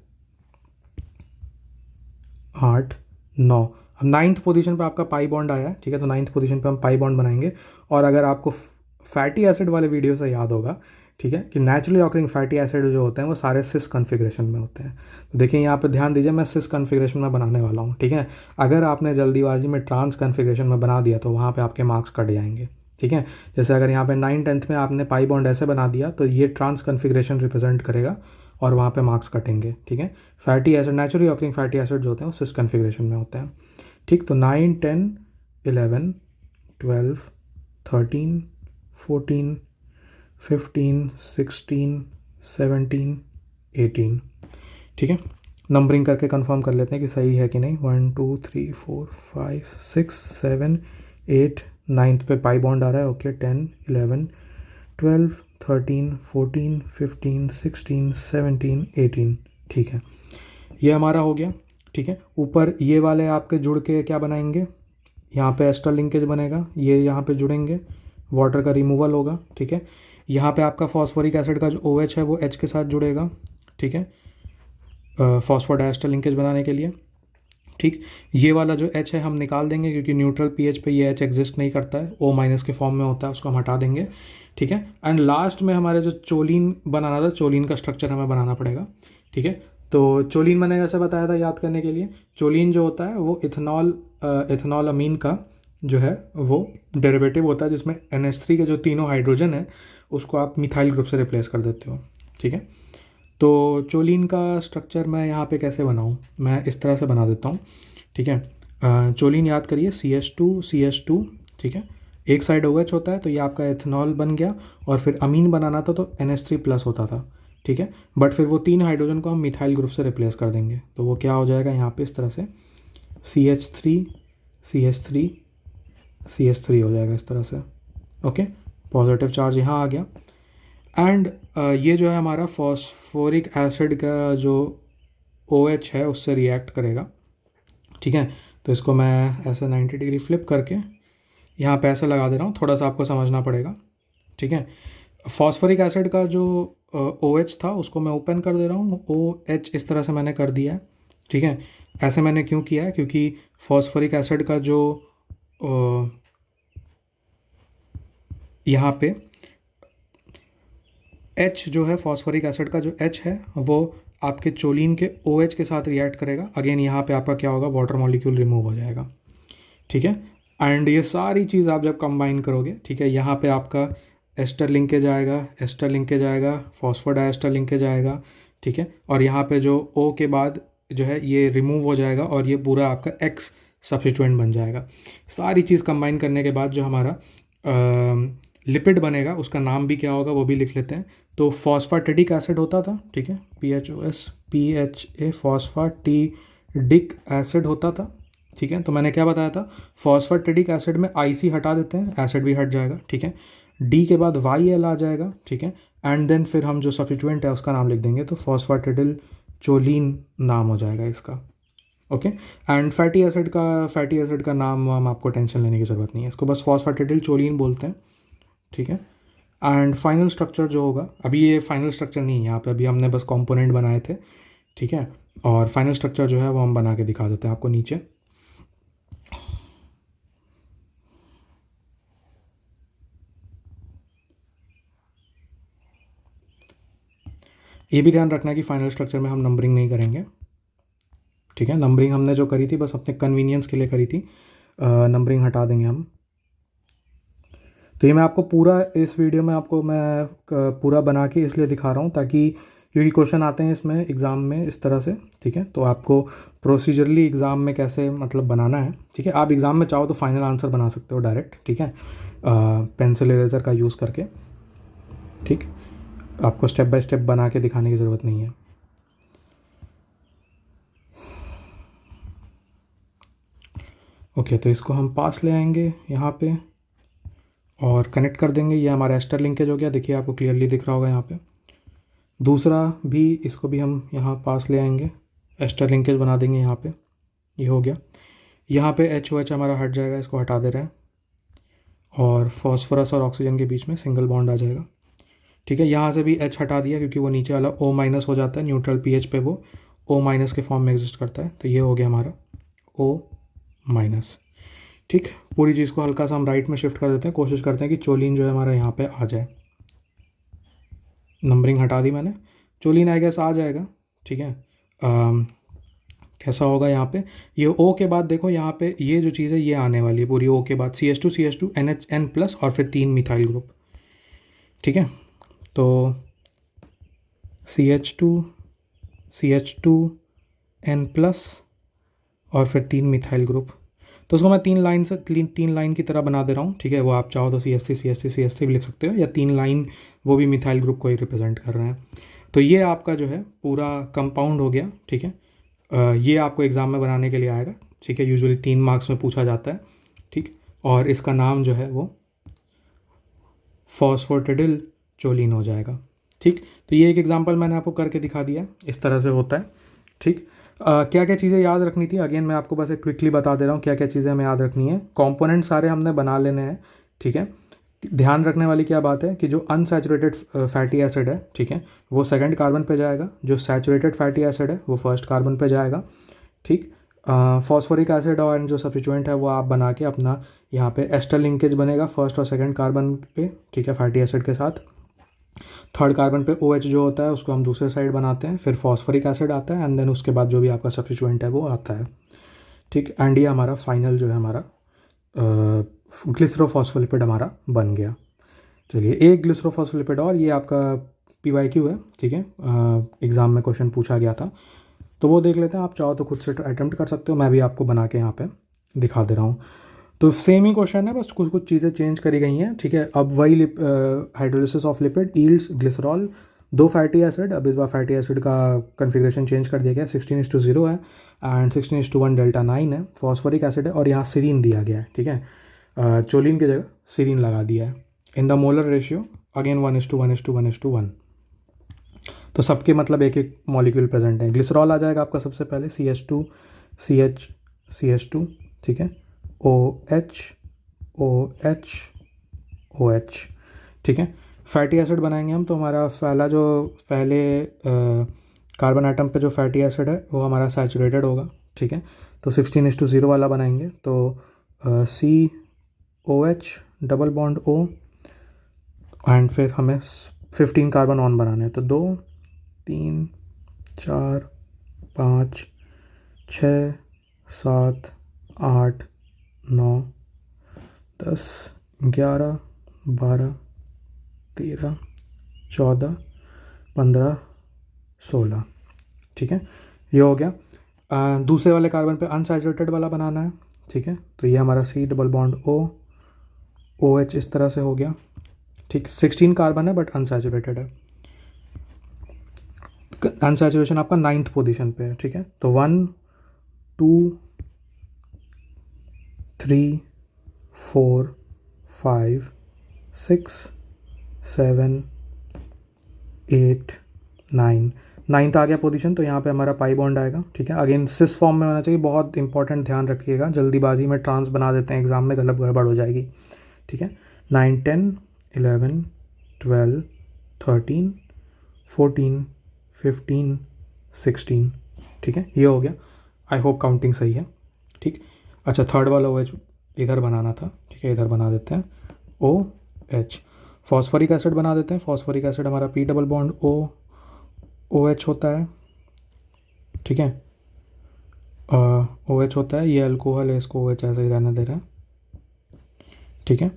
8 9। अब 9th पोजीशन पे आपका पाई बॉन्ड आया है, ठीक है। तो 9th पोजीशन पे हम पाई बॉन्ड बनाएंगे। और अगर आपको फैटी एसिड वाले वीडियो से याद होगा, ठीक है, कि नेचुरली ऑकरिंग फैटी एसिड जो होते हैं वो सारे सिस कॉन्फ़िगरेशन में होते हैं। तो देखिए यहाँ पे ध्यान दीजिए, मैं सिस कॉन्फ़िगरेशन में बनाने वाला हूँ, ठीक है। अगर आपने जल्दीबाजी में ट्रांस कॉन्फ़िगरेशन में बना दिया तो वहाँ पे आपके मार्क्स कट जाएंगे, ठीक है। जैसे अगर यहाँ पे 9 10th में आपने पाई बॉन्ड ऐसे बना दिया तो ये ट्रांस कॉन्फ़िगरेशन रिप्रेजेंट करेगा और वहाँ पे मार्क्स कटेंगे, ठीक है। Fatty acid, naturally occurring fatty acid जो होते हैं वो सिस कॉन्फ़िगरेशन में होते हैं, ठीक। तो 9 10 11 12 13 14 15 16 17 18, ठीक है। नंबरिंग करके कंफर्म कर लेते हैं कि सही है कि नहीं। 1 2 3 4 5 6 7 8 9th पे पाई बॉन्ड आ रहा है, ओके। 10 11 12 13 14 15 16 17 18, ठीक है। ये हमारा हो गया, ठीक है। ऊपर ये वाले आपके जुड़ के क्या बनाएंगे, यहाँ पे एस्टर लिंकेज बनेगा, ये यहाँ पे जुड़ेंगे, वाटर का रिमूवल होगा, ठीक है। यहाँ पे आपका फॉस्फोरिक एसिड का जो OH है वो H के साथ जुड़ेगा, ठीक है, फॉस्फोडाइएस्टर लिंकेज बनाने के लिए, ठीक। ये वाला जो H है हम निकाल देंगे क्योंकि न्यूट्रल pH पे ये H एग्जिस्ट नहीं करता है, O- के फॉर्म में होता है, उसको हम हटा देंगे, ठीक है। एंड लास्ट में हमारे जो चोलीन बनाना था, चोलीन का स्ट्रक्चर हमें बनाना पड़ेगा, ठीक है। तो चोलीन मैंने कैसे बताया था याद करने के लिए, चोलीन जो होता है वो इथेनॉल अमीन का जो है वो डेरिवेटिव होता है, जिसमें NH3 के जो तीनों हाइड्रोजन है उसको आप मिथाइल ग्रुप से रिप्लेस कर देते हो, ठीक है। तो चोलीन का स्ट्रक्चर मैं यहाँ पे कैसे बनाऊँ, मैं इस तरह से बना देता हूँ, ठीक है। चोलीन याद करिए CH2, ठीक है। एक साइड OH होता है तो ये आपका एथेनॉल बन गया, और फिर अमीन बनाना था तो NH3 प्लस होता था, ठीक है। बट फिर वो 3 हाइड्रोजन को हम मिथाइल ग्रुप से रिप्लेस कर देंगे, तो वो क्या हो जाएगा यहाँ पे इस तरह से CH3 CH3 CH3 हो जाएगा इस तरह से, ओके। पॉजिटिव चार्ज यहाँ आ गया। एंड ये जो है हमारा फॉस्फोरिक एसिड का जो OH है उससे रिएक्ट करेगा, ठीक है। तो इसको मैं ऐसे 90 डिग्री फ्लिप करके यहाँ पे ऐसे लगा दे रहा हूँ, थोड़ा सा आपको समझना पड़ेगा, ठीक है। फॉस्फोरिक एसिड का जो OH था उसको मैं ओपन कर दे रहा हूँ, OH इस तरह से मैंने कर दिया है, ठीक है। ऐसे मैंने क्यों किया है, क्योंकि फॉस्फोरिक एसिड का जो यहाँ पे H जो है, फॉस्फोरिक एसिड का जो H है वो आपके चोलीन के OH के साथ रिएक्ट करेगा। अगेन यहाँ पे आपका क्या होगा, वाटर मॉलिक्यूल रिमूव हो जाएगा, ठीक है। एंड ये सारी चीज़ आप जब कंबाइन करोगे, ठीक है, यहाँ पे आपका एस्टर लिंकेज आएगा, एस्टर लिंकेज आएगा, फॉस्फोडाइएस्टर लिंकेज आएगा, ठीक है। और यहाँ पे जो O के बाद जो है ये रिमूव हो जाएगा और ये पूरा आपका X सब्स्टिट्यूएंट बन जाएगा। सारी चीज़ कंबाइन करने के बाद जो हमारा लिपिड बनेगा उसका नाम भी क्या होगा वो भी लिख लेते हैं। तो फॉस्फेटिडिक एसिड होता था, ठीक है, PHA फॉस्फेटिडिक एसिड होता था, ठीक है। तो मैंने क्या बताया था, फॉस्फेटिडिक एसिड में IC हटा देते हैं, एसिड भी हट जाएगा, ठीक है। D के बाद YL आ जाएगा, ठीक है। एंड देन फिर हम जो सब्स्टिट्यूएंट है उसका नाम लिख देंगे, तो फॉस्फेटिडिल चोलीन नाम हो जाएगा इसका, ओके। एंड फैटी एसिड का नाम आपको टेंशन लेने की ज़रूरत नहीं है, इसको बस फॉस्फेटिडिल चोलीन बोलते हैं, ठीक है। एंड फाइनल स्ट्रक्चर जो होगा, अभी ये फाइनल स्ट्रक्चर नहीं है यहाँ पे, अभी हमने बस कंपोनेंट बनाए थे, ठीक है। और फाइनल स्ट्रक्चर जो है वो हम बना के दिखा देते हैं आपको नीचे। ये भी ध्यान रखना है कि फाइनल स्ट्रक्चर में हम नंबरिंग नहीं करेंगे, ठीक है। नंबरिंग हमने जो करी थी बस अपने कन्वीनियंस के लिए करी थी, नंबरिंग हटा देंगे हम। तो ये मैं आपको पूरा इस वीडियो में आपको मैं पूरा बना के इसलिए दिखा रहा हूँ ताकि, क्योंकि क्वेश्चन आते हैं इसमें एग्ज़ाम में इस तरह से, ठीक है। तो आपको प्रोसीजरली एग्ज़ाम में कैसे मतलब बनाना है, ठीक है। आप एग्ज़ाम में चाहो तो फाइनल आंसर बना सकते हो डायरेक्ट, ठीक है, पेंसिल इरेज़र का यूज़ करके, ठीक। आपको स्टेप बाय स्टेप बना के दिखाने की ज़रूरत नहीं है। ओके, तो इसको हम पास ले आएंगे यहाँ पे और कनेक्ट कर देंगे। ये हमारा एस्टर लिंकेज हो गया, देखिए आपको क्लियरली दिख रहा होगा यहाँ पे। दूसरा भी, इसको भी हम यहाँ पास ले आएंगे, एस्टर लिंकेज बना देंगे यहाँ पे, ये हो गया। यहाँ पे HOH हमारा हट जाएगा, इसको हटा दे रहे हैं, और फॉस्फोरस और ऑक्सीजन के बीच में सिंगल बॉन्ड आ जाएगा, ठीक है। यहाँ से भी H हटा दिया क्योंकि वो नीचे वाला O- हो जाता है, न्यूट्रल pH पे वो O- के फॉर्म में एग्जिस्ट करता है, तो ये हो गया हमारा O-, ठीक। पूरी चीज़ को हल्का सा हम राइट में शिफ्ट कर देते हैं, कोशिश करते हैं कि चोलीन जो है हमारा यहाँ पे आ जाए। नंबरिंग हटा दी मैंने, चोलीन आई गेस आ जाएगा, ठीक है। कैसा होगा यहाँ पे, ये O के बाद देखो यहाँ पे ये जो चीज़ है ये आने वाली है पूरी, O के बाद CH2 NHN+ और फिर 3 मिथाइल ग्रुप, ठीक है। तो CH2N+ और फिर 3 मिथाइल ग्रुप, तो उसको मैं 3 लाइन से 3 लाइन की तरह बना दे रहा हूँ, ठीक है। वो आप चाहो तो CH3 भी लिख सकते हो, या 3 लाइन वो भी मिथाइल ग्रुप को ही रिप्रेजेंट कर रहे हैं। तो ये आपका जो है पूरा कंपाउंड हो गया, ठीक है। ये आपको एग्ज़ाम में बनाने के लिए आएगा, ठीक है। यूजुअली 3 मार्क्स में पूछा जाता है, ठीक। और इसका नाम जो है वो फॉस्फेटिडिल चोलीन हो जाएगा, ठीक। तो ये एक एग्जांपल मैंने आपको करके दिखा दिया, इस तरह से होता है, ठीक। क्या क्या चीज़ें याद रखनी थी, अगेन मैं आपको बस एक क्विकली बता दे रहा हूँ क्या क्या चीज़ें हमें याद रखनी है। कंपोनेंट सारे हमने बना लेने हैं, ठीक है। ध्यान रखने वाली क्या बात है कि जो अनसैचुरेटेड फैटी एसिड है, ठीक है, वो सेकंड कार्बन पे जाएगा, जो सैचुरेटेड फैटी एसिड है वो फर्स्ट कार्बन पे जाएगा, ठीक। फॉस्फोरिक एसिड और जो सब्स्टिट्यूएंट है वो आप बना के अपना यहाँ पे एस्टर लिंकेज बनेगा फर्स्ट और सेकंड कार्बन पे, ठीक है, फैटी एसिड के साथ। थर्ड कार्बन पे OH जो होता है उसको हम दूसरे साइड बनाते हैं, फिर फॉस्फोरिक एसिड आता है, एंड देन उसके बाद जो भी आपका सब्स्टिट्यूएंट है वो आता है, ठीक। एंड ये हमारा फाइनल जो है हमारा ग्लिसरोफॉस्फोलिपिड हमारा बन गया। चलिए, एक ग्लिसरोफॉस्फोलिपिड और, ये आपका PYQ है, ठीक है, एग्ज़ाम में क्वेश्चन पूछा गया था, तो वो देख लेते हैं। आप चाहो तो खुद से अटैम्प्ट कर सकते हो, मैं भी आपको बना के यहाँ पे दिखा दे रहा हूँ। तो सेम ही क्वेश्चन है, बस कुछ कुछ चीज़ें चेंज करी गई हैं, ठीक है। अब वही hydrolysis of lipid yields glycerol, 2 fatty acid. अब इस बार फैटी एसिड का कन्फिग्रेशन चेंज कर दिया गया, 16:0 है एंड 16:1 डेल्टा 9 है। फॉस्फोरिक एसिड है और यहाँ सीरीन दिया गया है, ठीक है, चोलिन की जगह सीरीन लगा दिया है। In the molar ratio again 1:1:1:1:1। तो सबके मतलब एक एक मॉलिक्यूल प्रेजेंट है। ग्लिसरॉल आ जाएगा आपका सबसे पहले, CH2 CH CH2, ठीक है, OH OH OH, ठीक है। फैटी एसिड बनाएंगे हम, तो हमारा पहले कार्बन आइटम पे जो फैटी एसिड है वो हमारा सैचुरेटेड होगा, ठीक है। तो 16:0 वाला बनाएंगे, तो COH double bond O, and फिर हमें 15 कार्बन ऑन बनाने हैं, तो 2 3 4 5 6 7 8 9 10 11 12 13 14 15 16, ठीक है, ये हो गया। दूसरे वाले कार्बन पे अनसैचुरेटेड वाला बनाना है, ठीक है। तो ये हमारा C double bond O OH इस तरह से हो गया, ठीक। 16 कार्बन है बट अनसैचुरेटेड है। अनसैचुरेशन आपका 9th पोजीशन पे है, ठीक है। तो 1 2 3 4 5 6 7 8 9, 9th आ गया पोजीशन। तो यहाँ पे हमारा पाई बॉन्ड आएगा, ठीक है। अगेन सिस फॉर्म में होना चाहिए, बहुत इंपॉर्टेंट, ध्यान रखिएगा, जल्दीबाजी में ट्रांस बना देते हैं एग्जाम में, गलत गड़बड़ हो जाएगी, ठीक है। 9 10 11 12 13 14 15 16, ठीक है, ये हो गया। आई होप काउंटिंग सही है, ठीक। अच्छा, थर्ड वाला OH इधर बनाना था, ठीक है, इधर बना देते हैं OH। फॉस्फोरिक एसिड बना देते हैं। फॉस्फोरिक एसिड हमारा P double bond O OH होता है, ठीक है, OH होता है, ये अल्कोहल है, इसको OH ऐसे ही रहने दे रहा है, ठीक है।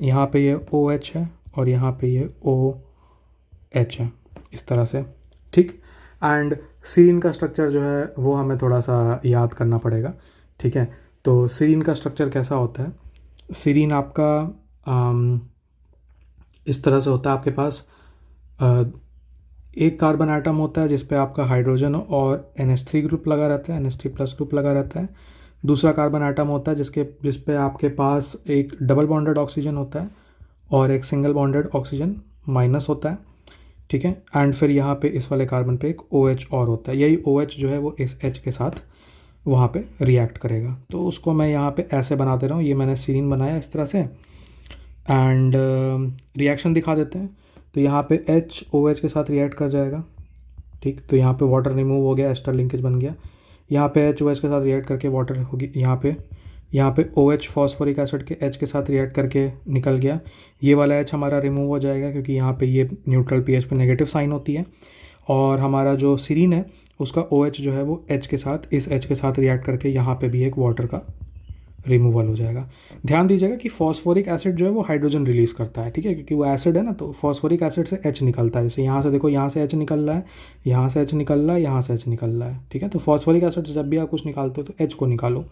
यहाँ पे ये OH है और यहाँ पे ये OH है, इस तरह से, ठीक। एंड सीरीन का स्ट्रक्चर जो है वो हमें थोड़ा सा याद करना पड़ेगा, ठीक है। तो सीरीन का स्ट्रक्चर कैसा होता है? सीरीन आपका इस तरह से होता है, आपके पास एक कार्बन आइटम होता है जिस पे आपका हाइड्रोजन और NH3 ग्रुप लगा रहता है, NH3 प्लस ग्रुप लगा रहता है। दूसरा कार्बन आइटम होता है जिस पे आपके पास एक डबल बॉन्डेड ऑक्सीजन होता है और एक सिंगल बॉन्डेड ऑक्सीजन माइनस होता है, ठीक है। एंड फिर यहाँ पे इस वाले कार्बन पे एक OH और होता है, यही OH जो है वो इस H के साथ वहाँ पे रिएक्ट करेगा। तो उसको मैं यहाँ पे ऐसे बना दे रहा हूँ, ये मैंने सीरीन बनाया इस तरह से, एंड रिएक्शन दिखा देते हैं। तो यहाँ पे H OH के साथ रिएक्ट कर जाएगा, ठीक। तो यहाँ पे वाटर रिमूव हो गया, एस्टर लिंकेज बन गया। यहाँ पे H OH के साथ रिएक्ट करके वाटर होगी, यहाँ पे OH फॉस्फोरिक एसिड के H के साथ रिएक्ट करके निकल गया। ये वाला H हमारा रिमूव हो जाएगा क्योंकि यहाँ पे ये न्यूट्रल pH पे नेगेटिव साइन होती है। और हमारा जो सीरीन है उसका OH जो है वो H के साथ, इस H के साथ रिएक्ट करके यहाँ पे भी एक वाटर का रिमूवल हो जाएगा। ध्यान दीजिएगा कि फॉस्फोरिक एसिड जो है वो हाइड्रोजन रिलीज़ करता है, ठीक है, क्योंकि वो एसिड है ना, तो फॉस्फोरिक एसिड से H निकलता है। जैसे यहाँ से देखो, यहाँ से H निकल रहा है, यहाँ से H निकल रहा है, यहाँ से H निकल रहा है, ठीक है। तो फॉस्फोरिक एसिड से जब भी आप कुछ निकालते हो तो H को निकालो,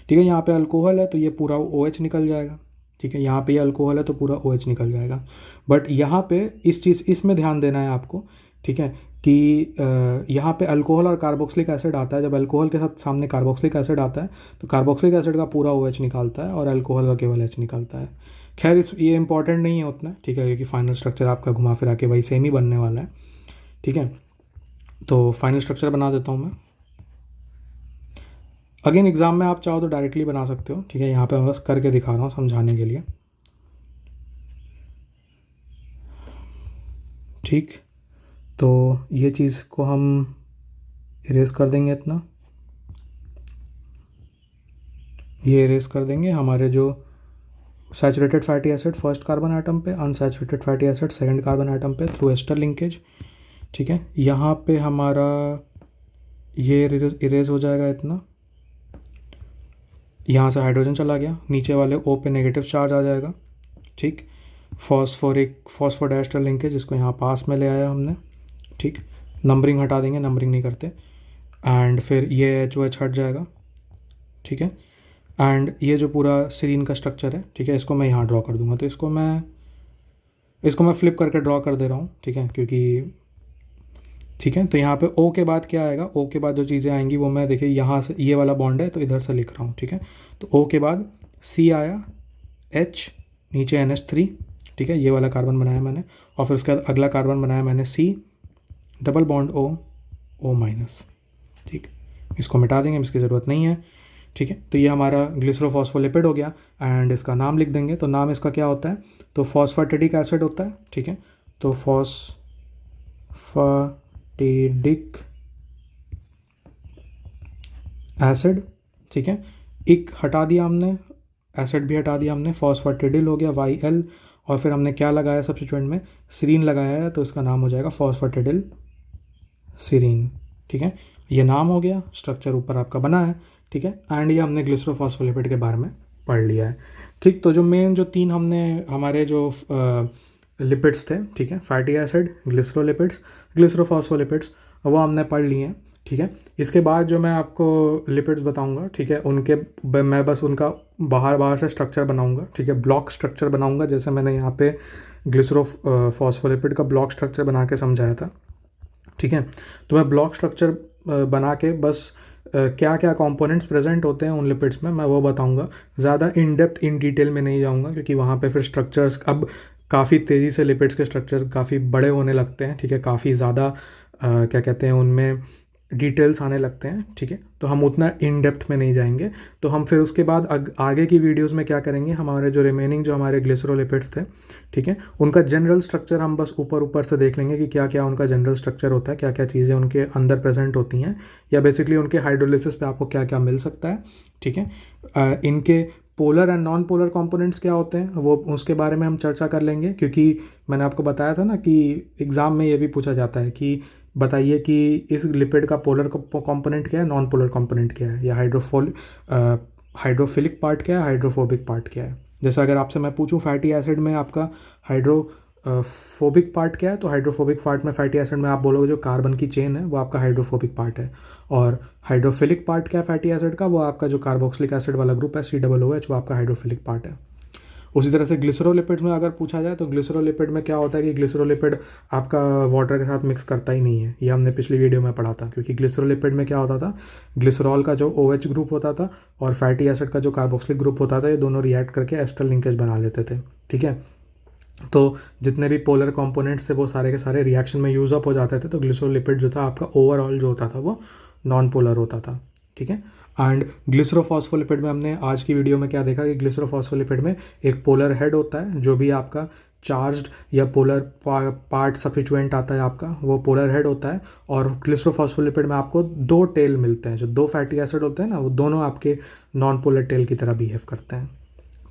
ठीक है। यहाँ पे अल्कोहल है तो ये पूरा OH निकल जाएगा, ठीक है। यहाँ पे ये अल्कोहल है तो पूरा OH निकल जाएगा। बट यहाँ पे इसमें ध्यान देना है आपको, ठीक है, कि यहाँ पे अल्कोहल और कार्बोक्सिलिक एसिड आता है। जब अल्कोहल के साथ सामने कार्बोक्सिलिक एसिड आता है तो कार्बोक्सिलिक एसिड का पूरा OH निकालता है और अल्कोहल का केवल H निकालता है। खैर ये इंपॉर्टेंट नहीं है उतना, ठीक है, क्योंकि फाइनल स्ट्रक्चर आपका घुमा फिरा के वही सेम ही बनने वाला है, ठीक है। तो फाइनल स्ट्रक्चर बना देता हूँ मैं। अगेन एग्ज़ाम में आप चाहो तो डायरेक्टली बना सकते हो, ठीक है। यहाँ पे मैं बस करके दिखा रहा हूँ समझाने के लिए, ठीक। तो ये चीज़ को हम इरेज कर देंगे इतना, ये इरेज कर देंगे हमारे जो saturated fatty acid first carbon atom पे, unsaturated fatty acid second carbon atom पे थ्रू एस्टर लिंकेज। ठीक है, यहाँ पे हमारा ये इरेज हो जाएगा इतना, यहाँ से हाइड्रोजन चला गया, नीचे वाले O पे नेगेटिव चार्ज आ जाएगा। ठीक, फॉस्फोडाइस्टर लिंकेज, इसको यहाँ पास में ले आया हमने। ठीक, नंबरिंग हटा देंगे, नंबरिंग नहीं करते। एंड फिर ये HOH हट जाएगा। ठीक है, एंड ये जो पूरा सीरीन का स्ट्रक्चर है, ठीक है, इसको मैं यहाँ ड्रॉ कर दूंगा। तो इसको मैं फ्लिप करके ड्रॉ कर दे रहा हूँ। ठीक है, क्योंकि ठीक है, तो यहाँ पे O के बाद क्या आएगा, O के बाद जो चीज़ें आएंगी वो मैं देखिए यहाँ से, ये वाला बॉन्ड है तो इधर से लिख रहा हूँ। ठीक है, तो O के बाद C आया, H, नीचे NH3। ठीक है, ये वाला कार्बन बनाया मैंने, और फिर उसके बाद अगला कार्बन बनाया मैंने C, double bond O minus. ठीक, इसको मिटा देंगे, इसकी ज़रूरत नहीं है। ठीक है, तो ये हमारा ग्लिसरोफॉस्फोलिपिड हो गया। एंड इसका नाम लिख देंगे, तो नाम इसका क्या होता है, तो फॉस्फेटिडिक एसिड होता है। ठीक है, तो फॉस्फेटिडिक एसिड। ठीक है, इक हटा दिया हमने, एसिड भी हटा दिया हमने, फॉस्फेटिडिल हो गया YL, और फिर हमने क्या लगाया सब्स्टिट्यूएंट में, सीरीन लगाया है, तो इसका नाम हो जाएगा फॉस्फेटिडिल सीरीन। ठीक है, ये नाम हो गया, स्ट्रक्चर ऊपर आपका बना है। ठीक है, एंड ये हमने ग्लिसरोफॉस्फोलिपिड के बारे में पढ़ लिया है। ठीक, तो जो मेन जो तीन हमने हमारे जो लिपिड्स थे, ठीक है, फैटी एसिड, ग्लिसरोलिपिड्स, ग्लिसरोफॉस्फोलिपिड्स, वो हमने पढ़ लिए हैं। ठीक है, इसके बाद जो मैं आपको लिपिड्स बताऊंगा, ठीक है, उनके मैं बस उनका बाहर से स्ट्रक्चर बनाऊंगा। ठीक है, ब्लॉक स्ट्रक्चर बनाऊंगा, जैसे मैंने यहाँ पे ग्लिसरोफॉस्फोलिपिड का ब्लॉक स्ट्रक्चर बना के समझाया था। ठीक है, तो मैं ब्लॉक स्ट्रक्चर बना के बस क्या क्या कंपोनेंट्स प्रेजेंट होते हैं उन लिपिड्स में मैं वो बताऊंगा। ज़्यादा इन डेप्थ इन डिटेल में नहीं जाऊंगा, क्योंकि वहाँ पे फिर स्ट्रक्चर्स अब काफ़ी तेज़ी से लिपिड्स के स्ट्रक्चर्स काफ़ी बड़े होने लगते हैं। ठीक है, काफ़ी ज़्यादा क्या कहते हैं, उनमें डिटेल्स आने लगते हैं। ठीक है, तो हम उतना इन डेप्थ में नहीं जाएंगे। तो हम फिर उसके बाद आगे की वीडियोस में क्या करेंगे, हमारे जो रिमेनिंग जो हमारे ग्लिसरोलिपिड्स थे, ठीक है, उनका जनरल स्ट्रक्चर हम बस ऊपर से देख लेंगे कि क्या क्या उनका जनरल स्ट्रक्चर होता है, क्या क्या चीज़ें उनके अंदर प्रेजेंट होती हैं, या बेसिकली उनके हाइड्रोलिसिस पे आपको क्या क्या मिल सकता है। ठीक है, इनके polar and non polar components क्या होते हैं, वो उसके बारे में हम चर्चा कर लेंगे, क्योंकि मैंने आपको बताया था ना कि एग्ज़ाम में ये भी पूछा जाता है कि बताइए कि इस लिपिड का पोलर कंपोनेंट क्या है, नॉन पोलर कंपोनेंट क्या है, या हाइड्रोफिलिक पार्ट क्या है, हाइड्रोफोबिक पार्ट क्या है। जैसे अगर आपसे मैं पूछूं फैटी एसिड में आपका हाइड्रोफोबिक पार्ट क्या है, तो हाइड्रोफोबिक पार्ट में फैटी एसिड में आप बोलोगे जो कार्बन की चेन है वो आपका हाइड्रोफोबिक पार्ट है, और हाइड्रोफिलिक पार्ट क्या है फैटी एसिड का, वो आपका जो कार्बोक्सिलिक एसिड वाला ग्रुप है COOH, वो आपका हाइड्रोफिलिक पार्ट है। उसी तरह से ग्लिसरोलिपिड में अगर पूछा जाए तो ग्लिसरोलिपिड में क्या होता है कि ग्लिसरोलिपिड आपका वाटर के साथ मिक्स करता ही नहीं है, ये हमने पिछली वीडियो में पढ़ा था। क्योंकि ग्लिसरोलिपिड में क्या होता था, ग्लिसरॉल का जो OH ग्रुप होता था और फैटी एसिड का जो कार्बोक्सिलिक ग्रुप होता था, ये दोनों रिएक्ट करके एस्टर लिंकेज बना लेते थे। ठीक है, तो जितने भी पोलर कंपोनेंट्स थे वो सारे के सारे रिएक्शन में यूज़ अप हो जाते थे, तो ग्लिसरोलिपिड जो था आपका ओवरऑल जो होता था वो नॉन पोलर होता था। ठीक है, एंड ग्लिसरोफॉस्फोलिपिड में हमने आज की वीडियो में क्या देखा कि ग्लिसरोफॉस्फोलिपिड में एक पोलर हेड होता है, जो भी आपका चार्ज्ड या पोलर पार्ट सब्स्टिट्यूएंट आता है आपका, वो पोलर हेड होता है। और ग्लिसरोफॉस्फोलिपिड में आपको दो टेल मिलते हैं, जो दो फैटी एसिड होते हैं ना, वो दोनों आपके नॉन पोलर टेल की तरह बिहेव करते हैं।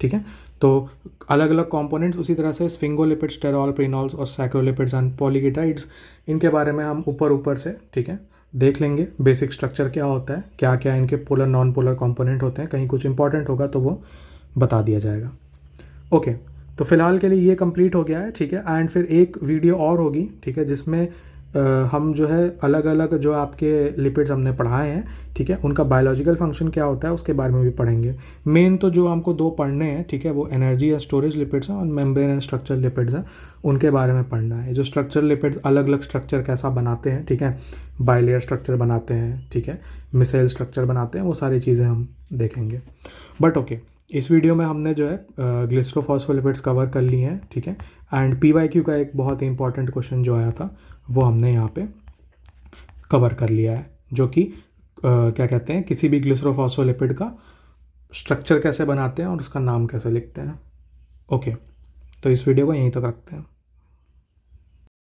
ठीक है, तो अलग अलग कंपोनेंट्स, उसी तरह से स्फिंगोलिपिड्स, स्टेरॉल, प्रीनॉल्स और सैक्रोलिपिड्स एंड पॉलीकेटाइड्स, इनके बारे में हम ऊपर से, ठीक है, देख लेंगे बेसिक स्ट्रक्चर क्या होता है, क्या क्या इनके पोलर नॉन पोलर कंपोनेंट होते हैं, कहीं कुछ इंपॉर्टेंट होगा तो वो बता दिया जाएगा। ओके, तो फिलहाल के लिए ये कंप्लीट हो गया है। ठीक है, एंड फिर एक वीडियो और होगी, ठीक है, जिसमें हम जो है अलग अलग जो आपके लिपिड्स हमने पढ़ाए हैं, ठीक है, उनका बायोलॉजिकल फंक्शन क्या होता है उसके बारे में भी पढ़ेंगे। मेन तो जो हमको दो पढ़ने हैं, ठीक है, वो एनर्जी एंड स्टोरेज लिपिड्स हैं और मेम्ब्रेन एंड स्ट्रक्चर लिपिड्स हैं, उनके बारे में पढ़ना है। जो स्ट्रक्चर लिपिड्स अलग अलग स्ट्रक्चर कैसा बनाते हैं, ठीक है, बाइलेयर स्ट्रक्चर बनाते हैं, ठीक है, मिसेल स्ट्रक्चर बनाते हैं, वो सारी चीज़ें हम देखेंगे। बट ओके, इस वीडियो में हमने जो है ग्लिसरोफॉस्फोलिपिड्स कवर कर लिए हैं। ठीक है, एंड PYQ का एक बहुत ही इंपॉर्टेंट क्वेश्चन जो आया था वो हमने यहाँ पे कवर कर लिया है, जो कि क्या कहते हैं, किसी भी ग्लिसरोफॉस्फोलिपिड का स्ट्रक्चर कैसे बनाते हैं और उसका नाम कैसे लिखते हैं। ओके, तो इस वीडियो को यहीं तक रखते हैं।